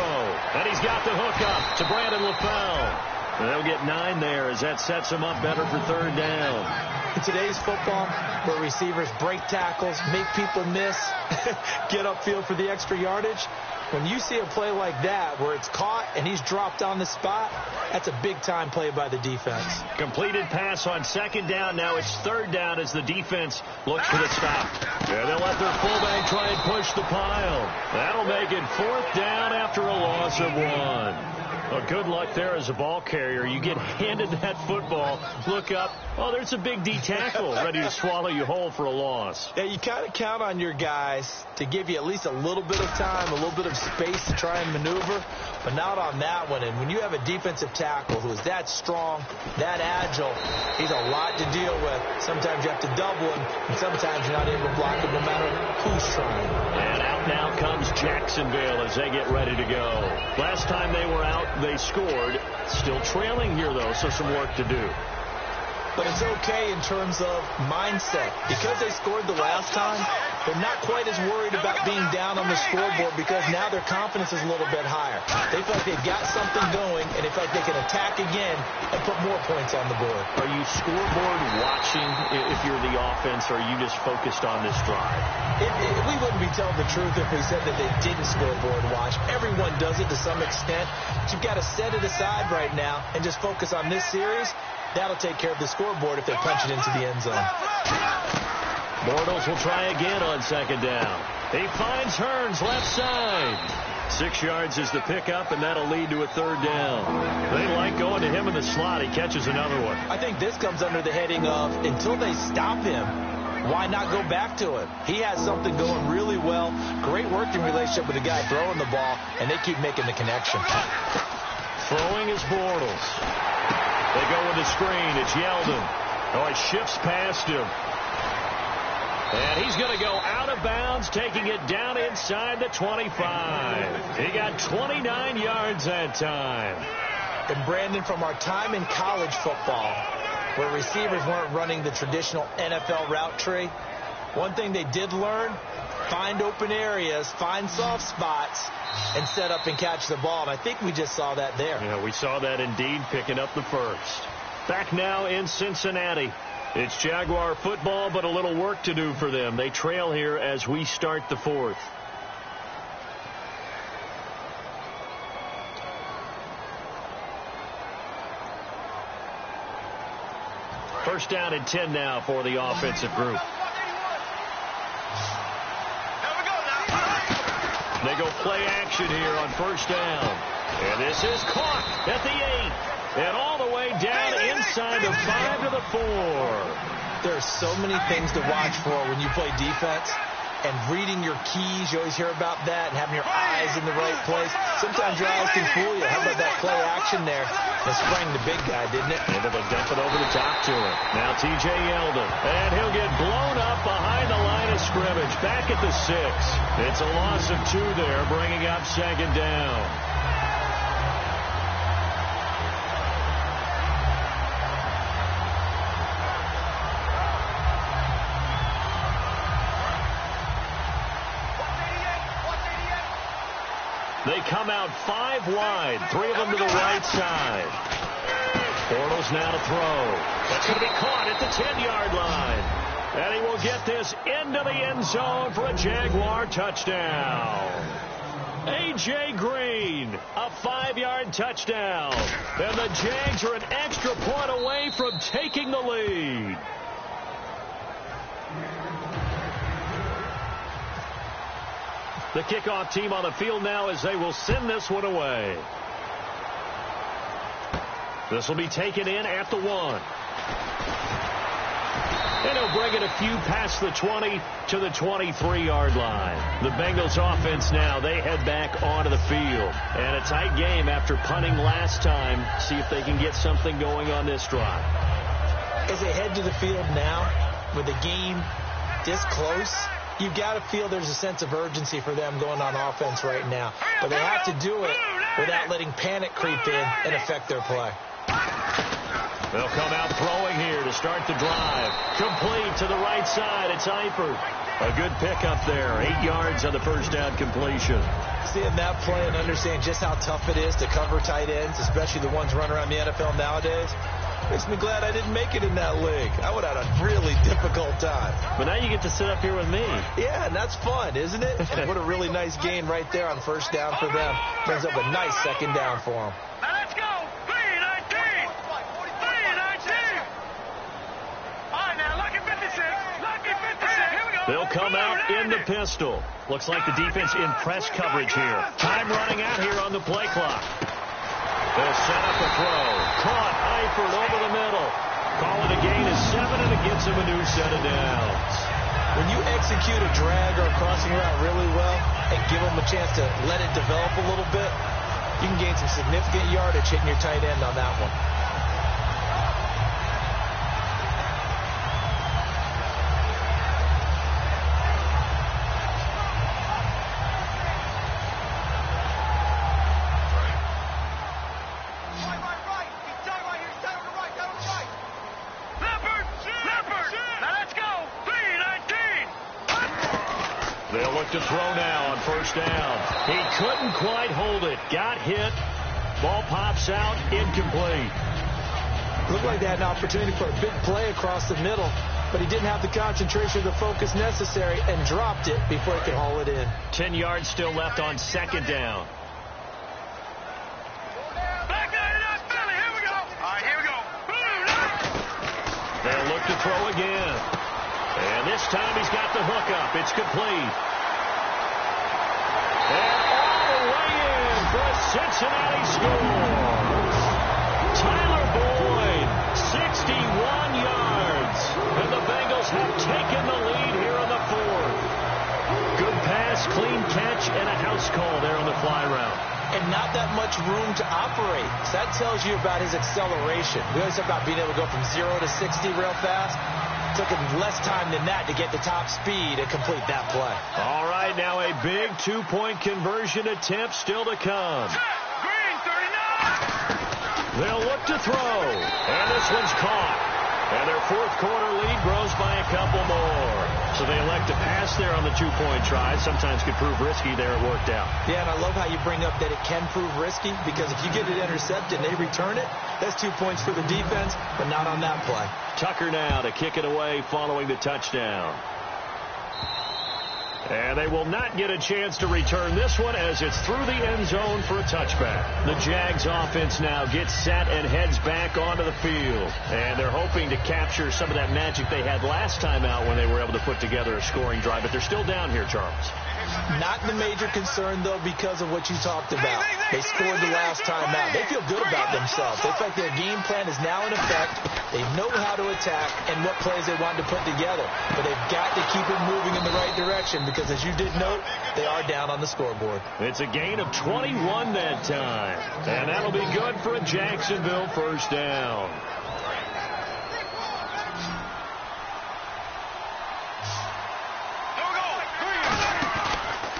And he's got the hook up to Brandon LaFell. They'll get 9 there as that sets him up better for 3rd down. In today's football, where receivers break tackles, make people miss, get upfield for the extra yardage, when you see a play like that where it's caught and he's dropped on the spot, that's a big-time play by the defense. Completed pass on 2nd down. Now it's 3rd down as the defense looks for the stop. Yeah, they'll let their fullback try and push the pile. That'll make it 4th down after a loss of 1. Well, good luck there as a ball carrier. You get handed that football, look up, oh, there's a big D tackle ready to swallow you whole for a loss. Yeah, you kind of count on your guys to give you at least a little bit of time, a little bit of space to try and maneuver, but not on that one. And when you have a defensive tackle who is that strong, that agile, he's a lot to deal with. Sometimes you have to double him, and sometimes you're not able to block him no matter who's trying. And out now comes Jacksonville as they get ready to go. Last time they were out, they scored. Still trailing here, though, so some work to do. But it's okay in terms of mindset. Because they scored the last time, they're not quite as worried about being down on the scoreboard because now their confidence is a little bit higher. They feel like they've got something going, and they feel like they can attack again and put more points on the board. Are you scoreboard watching if you're the offense, or are you just focused on this drive? We wouldn't be telling the truth if we said that they didn't scoreboard watch. Everyone does it to some extent. But you've got to set it aside right now and just focus on this series That'll take care of the scoreboard if they punch it into the end zone. Bortles will try again on second down. He finds Hearns left side. 6 yards is the pickup, and that'll lead to a third down. They like going to him in the slot. He catches another one. I think this comes under the heading of until they stop him, why not go back to him? He has something going really well. Great working relationship with the guy throwing the ball, and they keep making the connection. Throwing is Bortles. They go with the screen. It's Yeldon. Oh, it shifts past him. And he's going to go out of bounds, taking it down inside the 25. He got 29 yards that time. And Brandon, from our time in college football, where receivers weren't running the traditional NFL route tree, one thing they did learn, find open areas, find soft spots, and set up and catch the ball. And I think we just saw that there. Yeah, we saw that indeed, picking up the first. Back now in Cincinnati. It's Jaguar football, but a little work to do for them. They trail here as we start the fourth. First down and 10 now for the offensive group. They go play action here on first down. And this is caught at the 8. And all the way down inside the 5 to the 4. There are so many things to watch for when you play defense. And reading your keys, you always hear about that, and having your eyes in the right place. Sometimes your eyes can fool you. How about that play action there? It sprang the big guy, didn't it? Able to dump it over the top to him. Now T.J. Yeldon. And he'll get blown up behind the line of scrimmage. Back at the 6. It's a loss of 2 there, bringing up second down. They come out 5 wide, 3 of them to the right side. Bortles now to throw. That's going to be caught at the 10-yard line. And he will get this into the end zone for a Jaguar touchdown. A.J. Green, a 5-yard touchdown. And the Jags are an extra point away from taking the lead. The kickoff team on the field now as they will send this one away. This will be taken in at the 1. And he'll bring it a few past the 20 to the 23-yard line. The Bengals offense now, they head back onto the field. And a tight game after punting last time. See if they can get something going on this drive. As they head to the field now, with the game this close, you've got to feel there's a sense of urgency for them going on offense right now. But they have to do it without letting panic creep in and affect their play. They'll come out throwing here to start the drive. Complete to the right side. It's Eifert. A good pickup there. 8 yards on the first down completion. Seeing that play and understanding just how tough it is to cover tight ends, especially the ones running around the NFL nowadays, makes me glad I didn't make it in that league. I would have had a really difficult time. But now you get to sit up here with me. Yeah, and that's fun, isn't it? And what a really nice gain right there on first down for them. Brings up a nice second down for them. Now let's go. 3-19. 3-19. All right, now, lucky 56. Lucky 56. Here we go. They'll come out in the pistol. Looks like the defense in press coverage here. Time running out here on the play clock. They'll set up a throw. Caught Eifert over the middle. Call it a gain of 7, and it gets him a new set of downs. When you execute a drag or a crossing route really well and give them a chance to let it develop a little bit, you can gain some significant yardage hitting your tight end on that one. They'll look to throw now on first down. He couldn't quite hold it. Got hit. Ball pops out. Incomplete. Looked like they had an opportunity for a big play across the middle, but he didn't have the concentration or the focus necessary and dropped it before he could haul it in. 10 yards still left on second down. Back there, here we go. All right, here we go. to throw again. And this time he's got the hook up. It's complete. And all the way in for a Cincinnati score. Tyler Boyd, 61 yards. And the Bengals have taken the lead here in the fourth. Good pass, clean catch, and a house call there on the fly route. And not that much room to operate. So that tells you about his acceleration. We always talk about being able to go from 0 to 60 real fast. It took him less time than that to get the top speed and complete that play. All right, now a big two-point conversion attempt still to come. Green, 39. They'll look to throw, and this one's caught. And their fourth quarter lead grows by a couple more. So they elect to pass there on the two-point try. Sometimes could prove risky there. It worked out. Yeah, and I love how you bring up that it can prove risky, because if you get it intercepted and they return it, that's 2 points for the defense, but not on that play. Tucker now to kick it away following the touchdown. And they will not get a chance to return this one as it's through the end zone for a touchback. The Jags offense now gets set and heads back onto the field. And they're hoping to capture some of that magic they had last time out when they were able to put together a scoring drive. But they're still down here, Charles. Not the major concern, though, because of what you talked about. They scored the last time out. They feel good about themselves. They feel like their game plan is now in effect. They know how to attack and what plays they want to put together. But they've got to keep it moving in the right direction because, as you did note, they are down on the scoreboard. It's a gain of 21 that time. And that'll be good for a Jacksonville first down.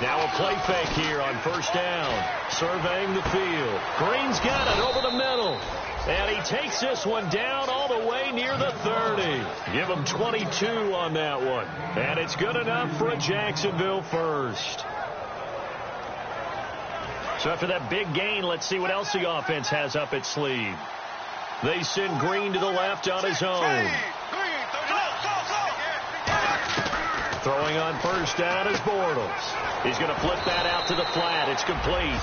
Now a play fake here on first down. Surveying the field. Green's got it over the middle. And he takes this one down all the way near the 30. Give him 22 on that one. And it's good enough for a Jacksonville first. So after that big gain, let's see what else the offense has up its sleeve. They send Green to the left on his own. Throwing on first down is Bortles. He's going to flip that out to the flat. It's complete.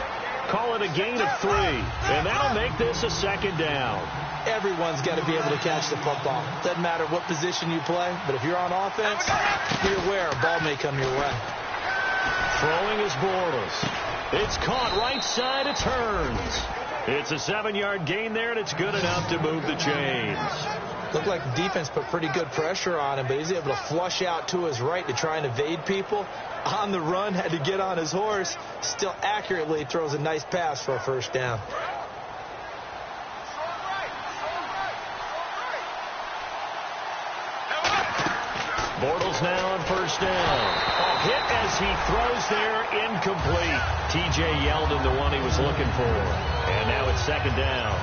Call it a gain of 3. And that'll make this a second down. Everyone's got to be able to catch the football. Doesn't matter what position you play, but if you're on offense, be aware a ball may come your way. Throwing is Bortles. It's caught right side. It turns. It's a 7-yard gain there, and it's good enough to move the chains. Looked like the defense put pretty good pressure on him, but he's able to flush out to his right to try and evade people. On the run, had to get on his horse. Still accurately throws a nice pass for a first down. Bortles now on first down. A hit as he throws there, incomplete. T.J. Yeldon, the one he was looking for. And now it's second down.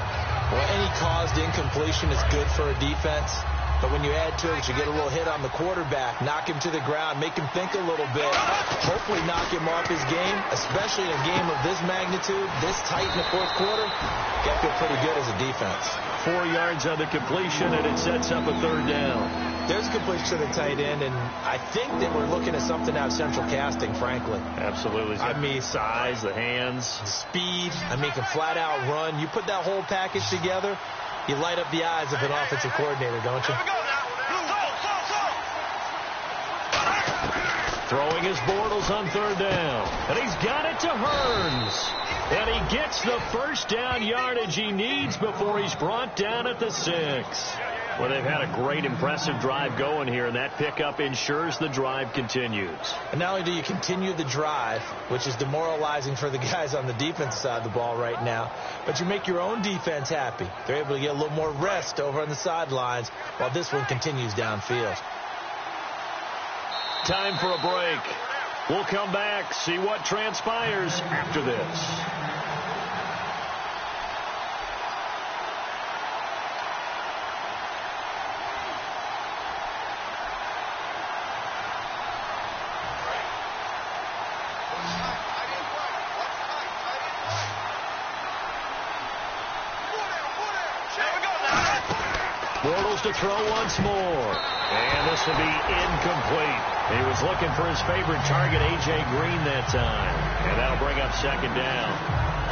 Well, any caused incompletion is good for a defense. But when you add to it, you get a little hit on the quarterback, knock him to the ground, make him think a little bit, hopefully knock him off his game, especially in a game of this magnitude, this tight in the fourth quarter. Got to feel pretty good as a defense. 4 yards on the completion, and it sets up a third down. There's completion to the tight end, and I think that we're looking at something out of central casting, frankly. Absolutely. I mean, size, the hands. Speed. I mean, can flat out run. You put that whole package together, you light up the eyes of an offensive coordinator, don't you? Throwing his Bortles on third down. And he's got it to Hearns. And he gets the first down yardage he needs before he's brought down at the 6. Well, they've had a great, impressive drive going here, and that pickup ensures the drive continues. And not only do you continue the drive, which is demoralizing for the guys on the defense side of the ball right now, but you make your own defense happy. They're able to get a little more rest over on the sidelines while this one continues downfield. Time for a break. We'll come back, see what transpires after this. Bortles to throw once more. And this will be incomplete. He was looking for his favorite target, A.J. Green, that time. And that'll bring up second down.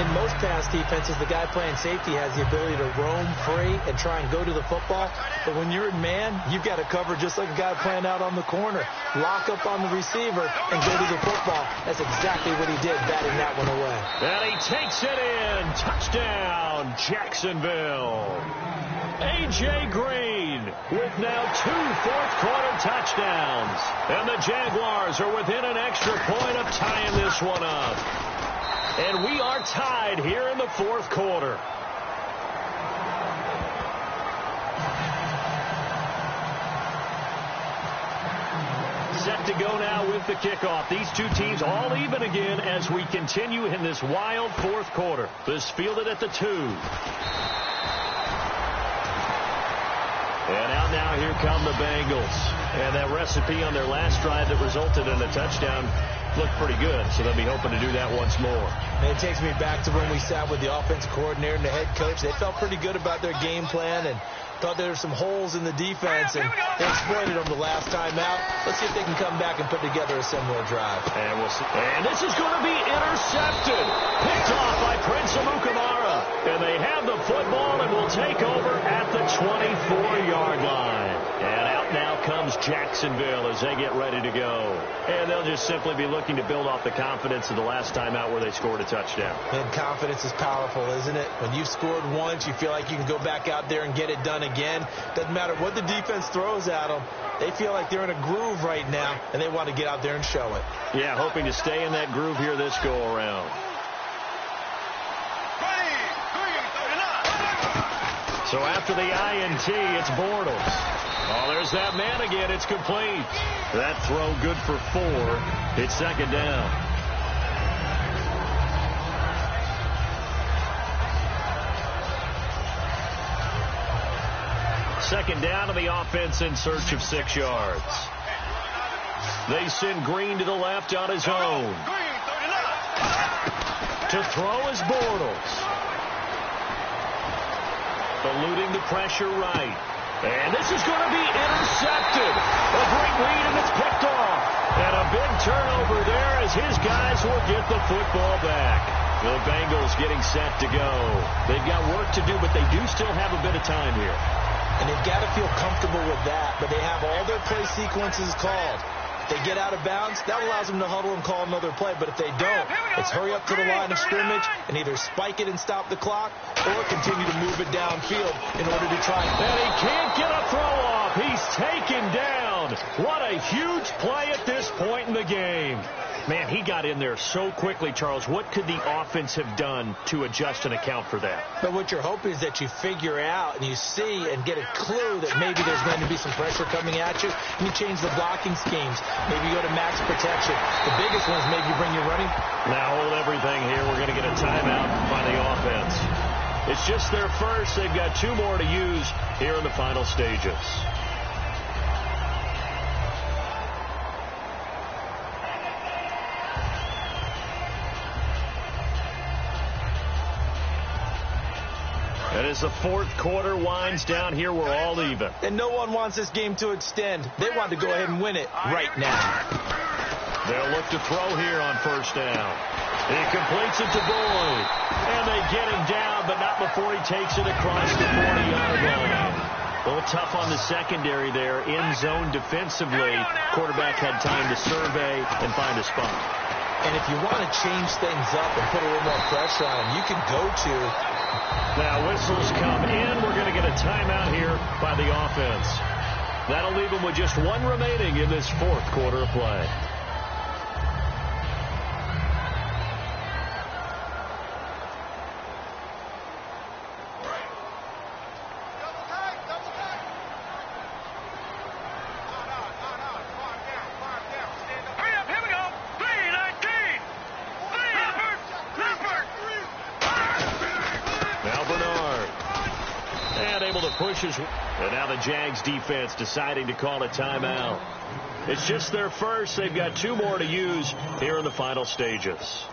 In most pass defenses, the guy playing safety has the ability to roam free and try and go to the football. But when you're in man, you've got to cover just like a guy playing out on the corner. Lock up on the receiver and go to the football. That's exactly what he did, batting that one away. And he takes it in. Touchdown, Jacksonville. A.J. Green with now 2 fourth-quarter touchdowns. And the Jaguars are within an extra point of tying this one up. And we are tied here in the fourth quarter. Set to go now with the kickoff. These two teams all even again as we continue in this wild fourth quarter. This fielded at the 2. And out now, here come the Bengals. And that recipe on their last drive that resulted in a touchdown looked pretty good, so they'll be hoping to do that once more. And it takes me back to when we sat with the offensive coordinator and the head coach. They felt pretty good about their game plan and thought there were some holes in the defense, and they exploited them the last time out. Let's see if they can come back and put together a similar drive. And we'll see. And this is going to be intercepted. Picked off by Prince Amukamara. And they have the football and will take over at the 24-yard line. And out now comes Jacksonville as they get ready to go. And they'll just simply be looking to build off the confidence of the last time out where they scored a touchdown. And confidence is powerful, isn't it? When you've scored once, you feel like you can go back out there and get it done again. Doesn't matter what the defense throws at them. They feel like they're in a groove right now, and they want to get out there and show it. Yeah, hoping to stay in that groove here this go-around. So after the INT, it's Bortles. Oh, there's that man again. It's complete. That throw good for 4. It's second down. Second down to the offense in search of 6 yards. They send Green to the left on his own. To throw is Bortles. Eluding the pressure right. And this is going to be intercepted. A great read, and it's picked off. And a big turnover there as his guys will get the football back. The Bengals getting set to go. They've got work to do, but they do still have a bit of time here. And they've got to feel comfortable with that, but they have all their play sequences called. If they get out of bounds, that allows them to huddle and call another play. But if they don't, it's hurry up to the line of scrimmage and either spike it and stop the clock or continue to move it downfield in order to try. And he can't get a throw off. He's taken down. What a huge play at this point in the game. Man, he got in there so quickly, Charles. What could the offense have done to adjust and account for that? But what you're hoping is that you figure out and you see and get a clue that maybe there's going to be some pressure coming at you, and you change the blocking schemes. Maybe you go to max protection. The biggest one is maybe you bring your running. Now hold everything here. We're going to get a timeout by the offense. It's just their first. They've got 2 more to use here in the final stages. And as the fourth quarter winds down here, we're all even. And no one wants this game to extend. They want to go ahead and win it right now. They'll look to throw here on first down. He completes it to Boyd. And they get him down, but not before he takes it across the 40-yard line. A little tough on the secondary there. In zone defensively. Quarterback had time to survey and find a spot. And if you want to change things up and put a little more pressure on him, you can go to... Now whistles come in. We're going to get a timeout here by the offense. That'll leave them with just 1 remaining in this fourth quarter of play. Pushes, and now the Jags defense deciding to call a timeout. It's just their first. They've got 2 more to use here in the final stages.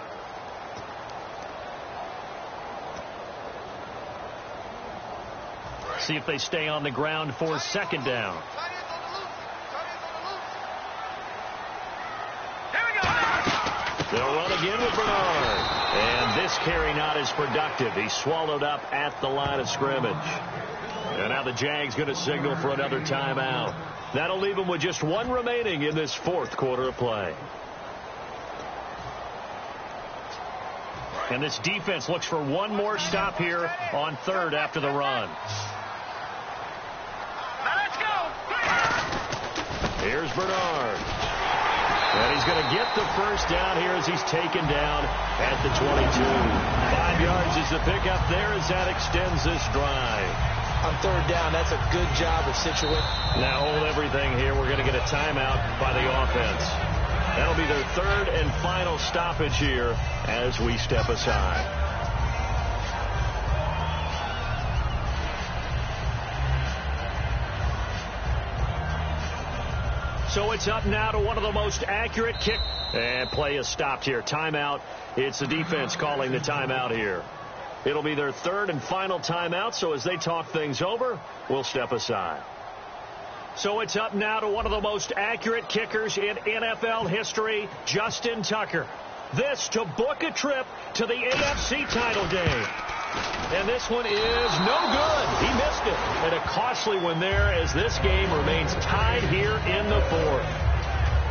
See if they stay on the ground for second down. They'll run again with Bernard. And this carry not as productive. He's swallowed up at the line of scrimmage. And now the Jags going to signal for another timeout. That'll leave them with just one remaining in this fourth quarter of play. And this defense looks for one more stop here on third after the run. Let's go. Here's Bernard. And he's going to get the first down here as he's taken down at the 22. 5 yards is the pickup there as that extends this drive. On third down, that's a good job of situating. Now hold everything here. We're going to get a timeout by the offense. That'll be their third and final stoppage here as we step aside. So it's up now to one of the most accurate kick. And play is stopped here. Timeout. It's the defense calling the timeout here. It'll be their third and final timeout, so as they talk things over, we'll step aside. So it's up now to one of the most accurate kickers in NFL history, Justin Tucker. This to book a trip to the AFC title game. And this one is no good. He missed it. And a costly one there as this game remains tied here in the fourth.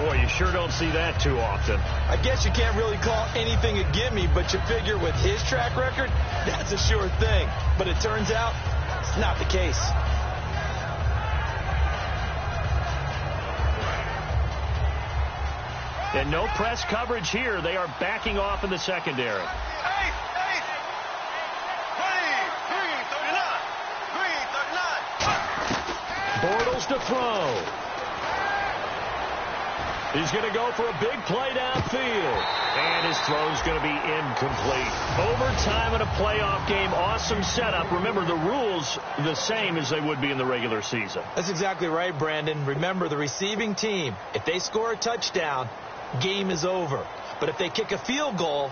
Boy, you sure don't see that too often. I guess you can't really call anything a gimme, but you figure with his track record, that's a sure thing. But it turns out it's not the case. And no press coverage here. They are backing off in the secondary. Bortles to throw. He's going to go for a big play downfield. And his throw's going to be incomplete. Overtime in a playoff game. Awesome setup. Remember, the rules the same as they would be in the regular season. That's exactly right, Brandon. Remember, the receiving team, if they score a touchdown, game is over. But if they kick a field goal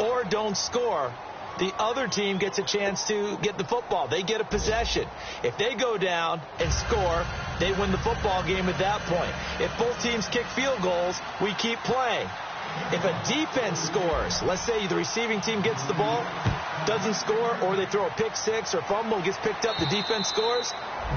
or don't score, the other team gets a chance to get the football. They get a possession. If they go down and score, they win the football game at that point. If both teams kick field goals, we keep playing. If a defense scores, let's say the receiving team gets the ball, doesn't score, or they throw a pick six or fumble, gets picked up, the defense scores,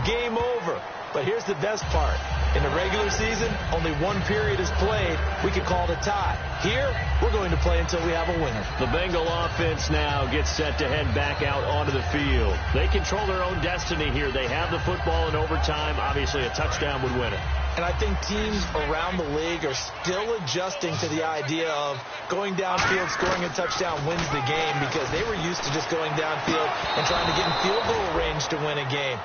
game over. But here's the best part. In the regular season, only one period is played. We could call it a tie. Here, we're going to play until we have a winner. The Bengal offense now gets set to head back out onto the field. They control their own destiny here. They have the football in overtime. Obviously, a touchdown would win it. And I think teams around the league are still adjusting to the idea of going downfield, scoring a touchdown wins the game, because they were used to just going downfield and trying to get in field goal range to win a game.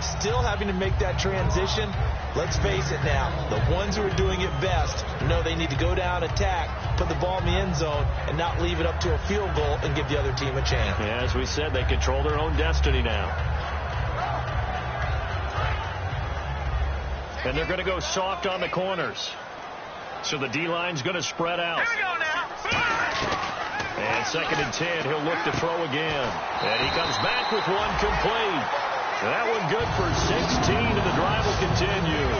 Still having to make that transition. Let's face it now, the ones who are doing it best know they need to go down, attack, put the ball in the end zone, and not leave it up to a field goal and give the other team a chance. Yeah, as we said, they control their own destiny now. And they're going to go soft on the corners. So the D-line's going to spread out. Here we go now. And 2nd and 10, he'll look to throw again. And he comes back with one complete. That one good for 16, and the drive will continue.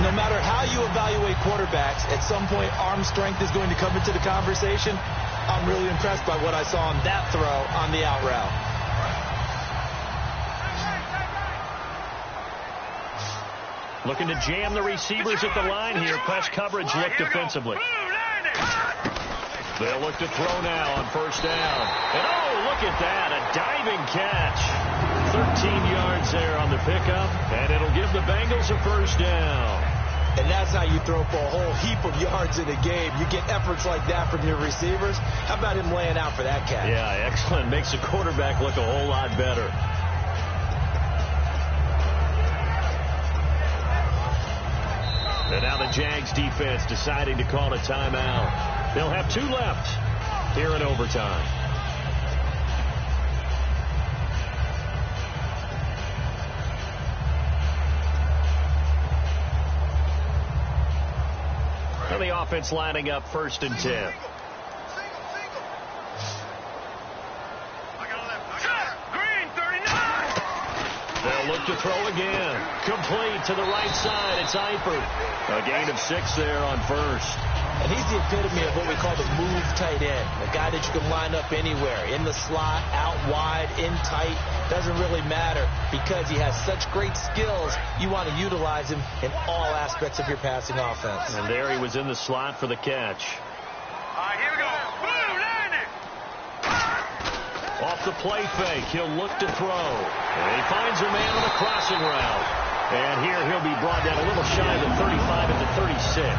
No matter how you evaluate quarterbacks, at some point arm strength is going to come into the conversation. I'm really impressed by what I saw on that throw on the out route. Looking to jam the receivers at the line here. Press coverage look defensively. They'll look to throw now on first down. And oh, look at that, a diving catch. 13 yards there on the pickup, and it'll give the Bengals a first down. And that's how you throw for a whole heap of yards in a game. You get efforts like that from your receivers. How about him laying out for that catch? Yeah, excellent. Makes the quarterback look a whole lot better. And now the Jags defense deciding to call a timeout. They'll have 2 left here in overtime. And the offense lining up 1st and 10. look to throw again. Complete to the right side. It's Eifert. A gain of 6 there on first. And he's the epitome of what we call the move tight end. A guy that you can line up anywhere. In the slot, out wide, in tight. Doesn't really matter because he has such great skills. You want to utilize him in all aspects of your passing offense. And there he was in the slot for the catch. All right, here we go. Boom, landed. Off the play fake, he'll look to throw. And he finds a man on the crossing route. And here he'll be brought down a little shy of the 35 at the 36.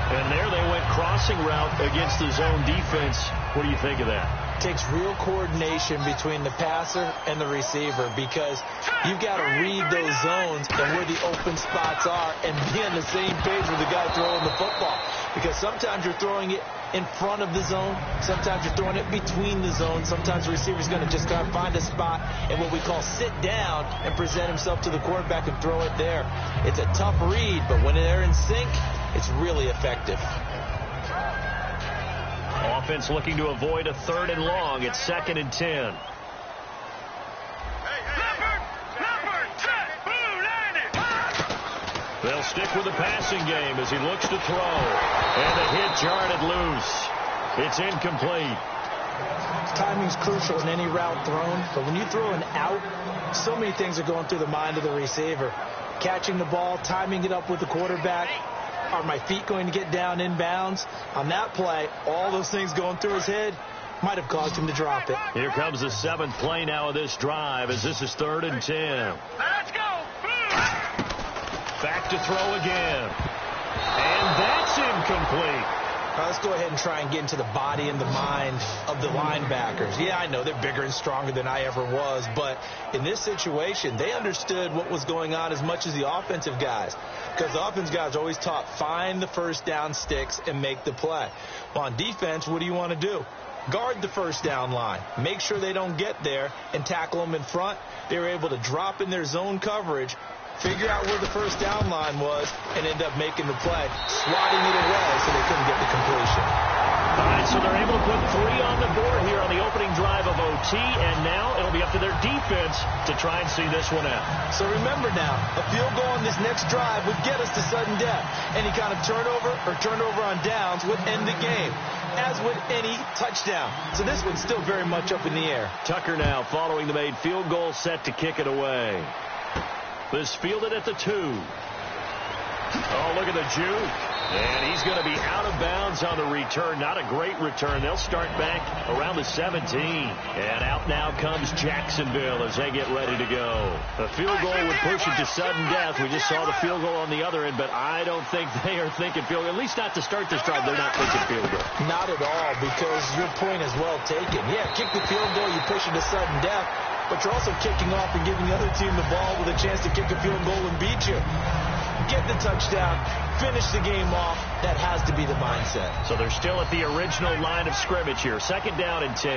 And there they went crossing route against the zone defense. What do you think of that? Takes real coordination between the passer and the receiver because you've got to read those zones and where the open spots are and be on the same page with the guy throwing the football. Because sometimes you're throwing it in front of the zone. Sometimes you're throwing it between the zones. Sometimes the receiver's going to just kind of find a spot and what we call sit down and present himself to the quarterback and throw it there. It's a tough read, but when they're in sync, it's really effective. Offense looking to avoid a 3rd and long. It's 2nd and 10. They'll stick with the passing game as he looks to throw. And the hit jarred it loose. It's incomplete. Timing's crucial in any route thrown, but when you throw an out, so many things are going through the mind of the receiver. Catching the ball, timing it up with the quarterback. Are my feet going to get down inbounds? On that play, all those things going through his head might have caused him to drop it. Here comes the 7th play now of this drive as this is 3rd and 10. Let's go. Back to throw again. And that's incomplete. Now let's go ahead and try and get into the body and the mind of the linebackers. Yeah, I know they're bigger and stronger than I ever was, but in this situation, they understood what was going on as much as the offensive guys. Because the offensive guys are always taught, find the first down sticks and make the play. Well, on defense, what do you want to do? Guard the first down line. Make sure they don't get there and tackle them in front. They were able to drop in their zone coverage, figure out where the first down line was, and end up making the play, swatting it away so they couldn't get the completion. All right, so they're able to put 3 on the board here on the opening drive of OT, and now it'll be up to their defense to try and see this one out. So remember now, a field goal on this next drive would get us to sudden death. Any kind of turnover or turnover on downs would end the game, as would any touchdown. So this one's still very much up in the air. Tucker now following the made field goal, set to kick it away. This fielded at the 2. Oh, look at the juke. And he's going to be out of bounds on the return. Not a great return. They'll start back around the 17. And out now comes Jacksonville as they get ready to go. The field goal would push it to sudden death. We just saw the field goal on the other end, but I don't think they are thinking field goal. At least not to start this drive. They're not thinking field goal. Not at all, because your point is well taken. Yeah, kick the field goal, you push it to sudden death, but you're also kicking off and giving the other team the ball with a chance to kick a field goal and beat you. Get the touchdown, finish the game off. That has to be the mindset. So they're still at the original line of scrimmage here. 2nd down and 10.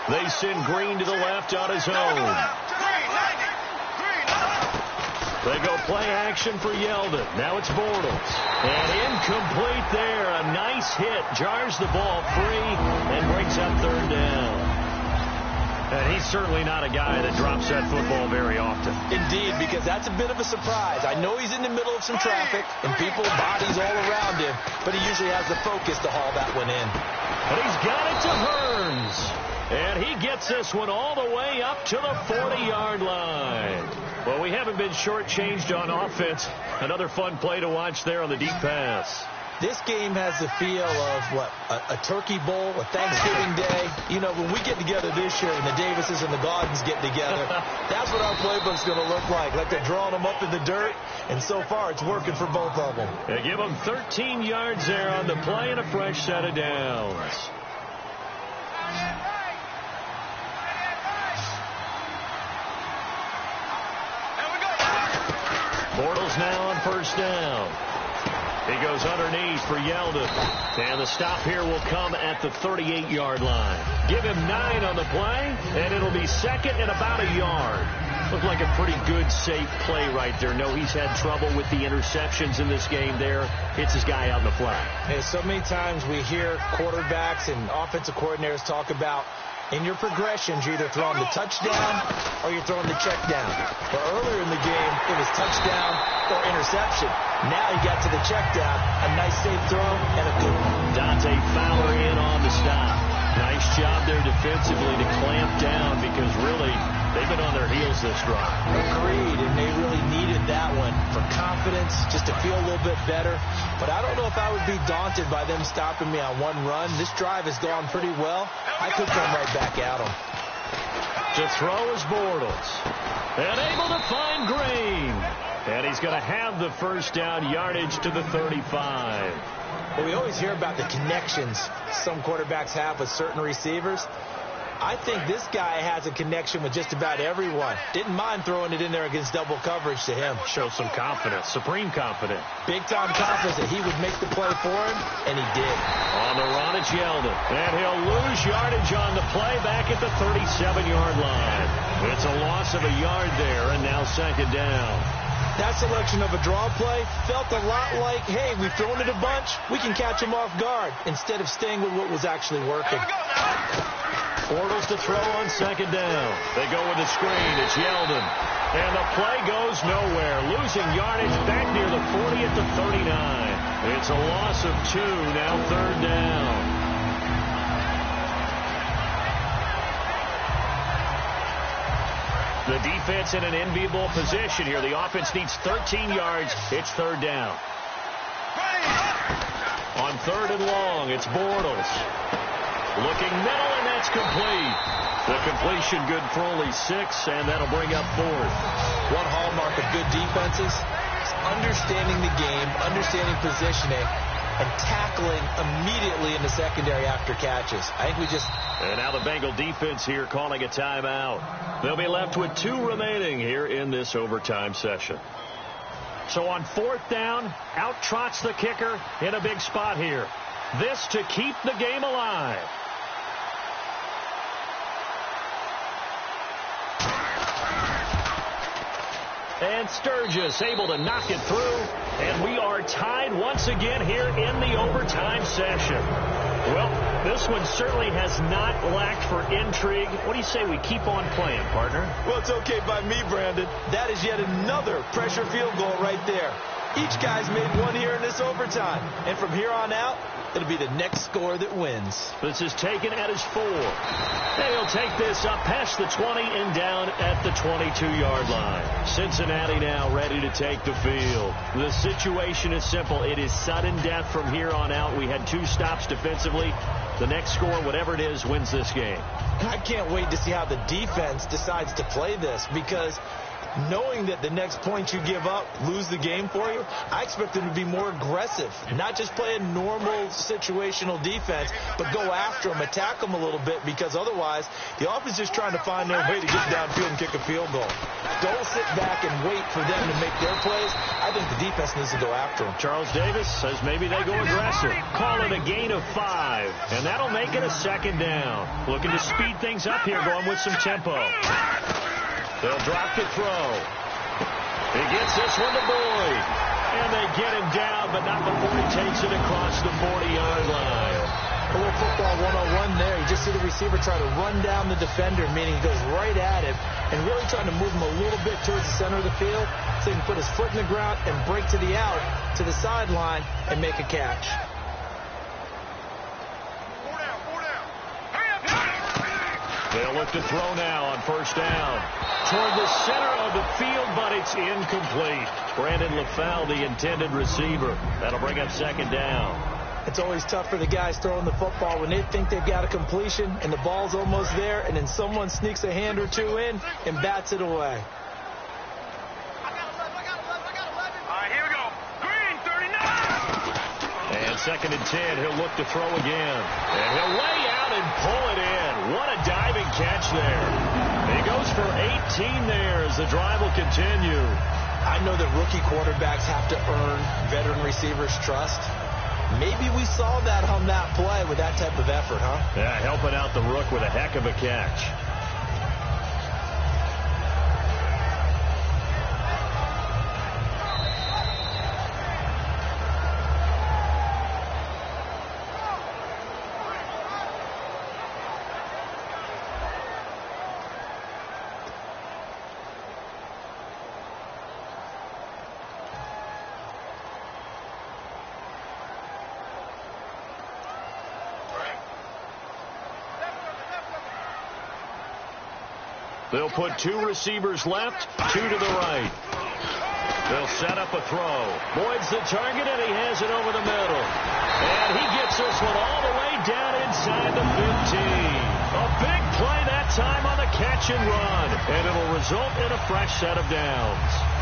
They send Green to the left on his own. They go play action for Yeldon. Now it's Bortles. And incomplete there. A nice hit. Jars the ball free and brings up 3rd down. And he's certainly not a guy that drops that football very often. Indeed, because that's a bit of a surprise. I know he's in the middle of some traffic and people, bodies all around him, but he usually has the focus to haul that one in. And he's got it to Hearns. And he gets this one all the way up to the 40-yard line. Well, we haven't been shortchanged on offense. Another fun play to watch there on the deep pass. This game has the feel of, a turkey bowl, a Thanksgiving day. You know, when we get together this year and the Davises and the Gaudens get together, that's what our playbook's going to look like they're drawing them up in the dirt, and so far it's working for both of them. They give them 13 yards there on the play and a fresh set of downs. Bortles now on 1st down. He goes underneath for Yeldon. And the stop here will come at the 38-yard line. Give him 9 on the play, and it'll be 2nd and about a yard. Looked like a pretty good, safe play right there. No, he's had trouble with the interceptions in this game there. Hits his guy out in the flat. Hey, so many times we hear quarterbacks and offensive coordinators talk about In your progressions, you're either throwing the touchdown or you're throwing the check down. But earlier in the game, it was touchdown or interception. Now you got to the check down, a nice safe throw, and a good one. Dante Fowler in on the stop. Nice job there defensively to clamp down because really they've been on their heels this drive. Agreed, and they really needed that one for confidence, just to feel a little bit better. But I don't know if I would be daunted by them stopping me on one run. This drive has gone pretty well. I could come right back at them. To throw is Bortles. And able to find Green. And he's going to have the first down, yardage to the 35. Well, we always hear about the connections some quarterbacks have with certain receivers. I think this guy has a connection with just about everyone. Didn't mind throwing it in there against double coverage to him. Shows some confidence, supreme confidence. Big-time confidence that he would make the play for him, and he did. On the run, it's Yeldon. And he'll lose yardage on the play back at the 37-yard line. It's a loss of a yard there, and now second down. That selection of a draw play felt a lot like, hey, we've thrown it a bunch, we can catch him off guard, instead of staying with what was actually working. Bortles to throw on second down. They go with the screen. It's Yeldon. And the play goes nowhere. Losing yardage back near the 40 at the 39. It's a loss of 2, now third down. The defense in an enviable position here. The offense needs 13 yards. It's third down. On third and long, it's Bortles. Looking middle, and that's complete. The completion good for only 6, and that'll bring up fourth. One hallmark of good defenses is understanding the game, understanding positioning, and tackling immediately in the secondary after catches. I think we just... And now the Bengal defense here calling a timeout. They'll be left with 2 remaining here in this overtime session. So on fourth down, out trots the kicker in a big spot here. This to keep the game alive. And Sturgis able to knock it through. And we are tied once again here in the overtime session. Well, this one certainly has not lacked for intrigue. What do you say we keep on playing, partner? Well, it's okay by me, Brandon. That is yet another pressure field goal right there. Each guy's made one here in this overtime. And from here on out, it'll be the next score that wins. This is taken at his 4. They'll take this up past the 20 and down at the 22-yard line. Cincinnati now ready to take the field. The situation is simple. It is sudden death from here on out. We had 2 stops defensively. The next score, whatever it is, wins this game. I can't wait to see how the defense decides to play this, because knowing that the next point you give up lose the game for you, I expect them to be more aggressive, not just play a normal situational defense, but go after them, attack them a little bit, because otherwise the offense is just trying to find their way to get downfield and kick a field goal. Don't sit back and wait for them to make their plays. I think the defense needs to go after them. Charles Davis says maybe they go aggressive. Call it a gain of 5, and that'll make it a second down. Looking to speed things up here, going with some tempo. They'll drop the throw. He gets this one to Boyd. And they get him down, but not before he takes it across the 40-yard line. A little football 101 there. You just see the receiver try to run down the defender, meaning he goes right at him, and really trying to move him a little bit towards the center of the field so he can put his foot in the ground and break to the out, to the sideline, and make a catch. They'll look to throw now on first down. Toward the center of the field, but it's incomplete. Brandon LaFalle, the intended receiver. That'll bring up second down. It's always tough for the guys throwing the football when they think they've got a completion and the ball's almost there, and then someone sneaks a hand or 2 in and bats it away. And second and 10, he'll look to throw again. And he'll lay out and pull it in. What a diving catch there. He goes for 18 there as the drive will continue. I know that rookie quarterbacks have to earn veteran receivers' trust. Maybe we saw that on that play with that type of effort, huh? Yeah, helping out the rook with a heck of a catch. They'll put 2 receivers left, 2 to the right. They'll set up a throw. Boyd's the target, and he has it over the middle. And he gets this one all the way down inside the 15. A big play that time on the catch and run. And it'll result in a fresh set of downs.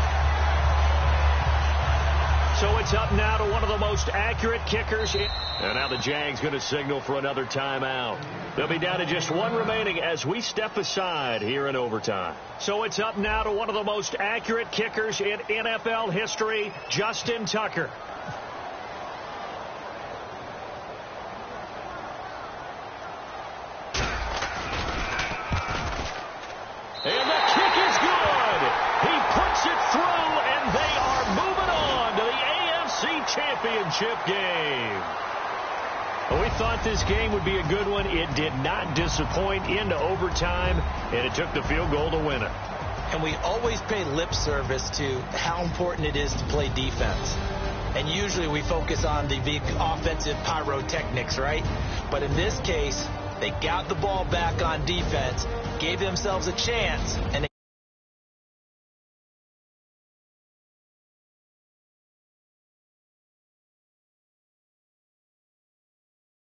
So it's up now to one of the most accurate kickers. And now the Jags going to signal for another timeout. They'll be down to just 1 remaining as we step aside here in overtime. So it's up now to one of the most accurate kickers in NFL history, Justin Tucker. And the kick is good. He puts it through, and they are moving on to the AFC Championship game. Well, we thought this game would be a good one. It did not disappoint into overtime, and it took the field goal to win it. And we always pay lip service to how important it is to play defense. And usually we focus on the big offensive pyrotechnics, right? But in this case, they got the ball back on defense, gave themselves a chance, and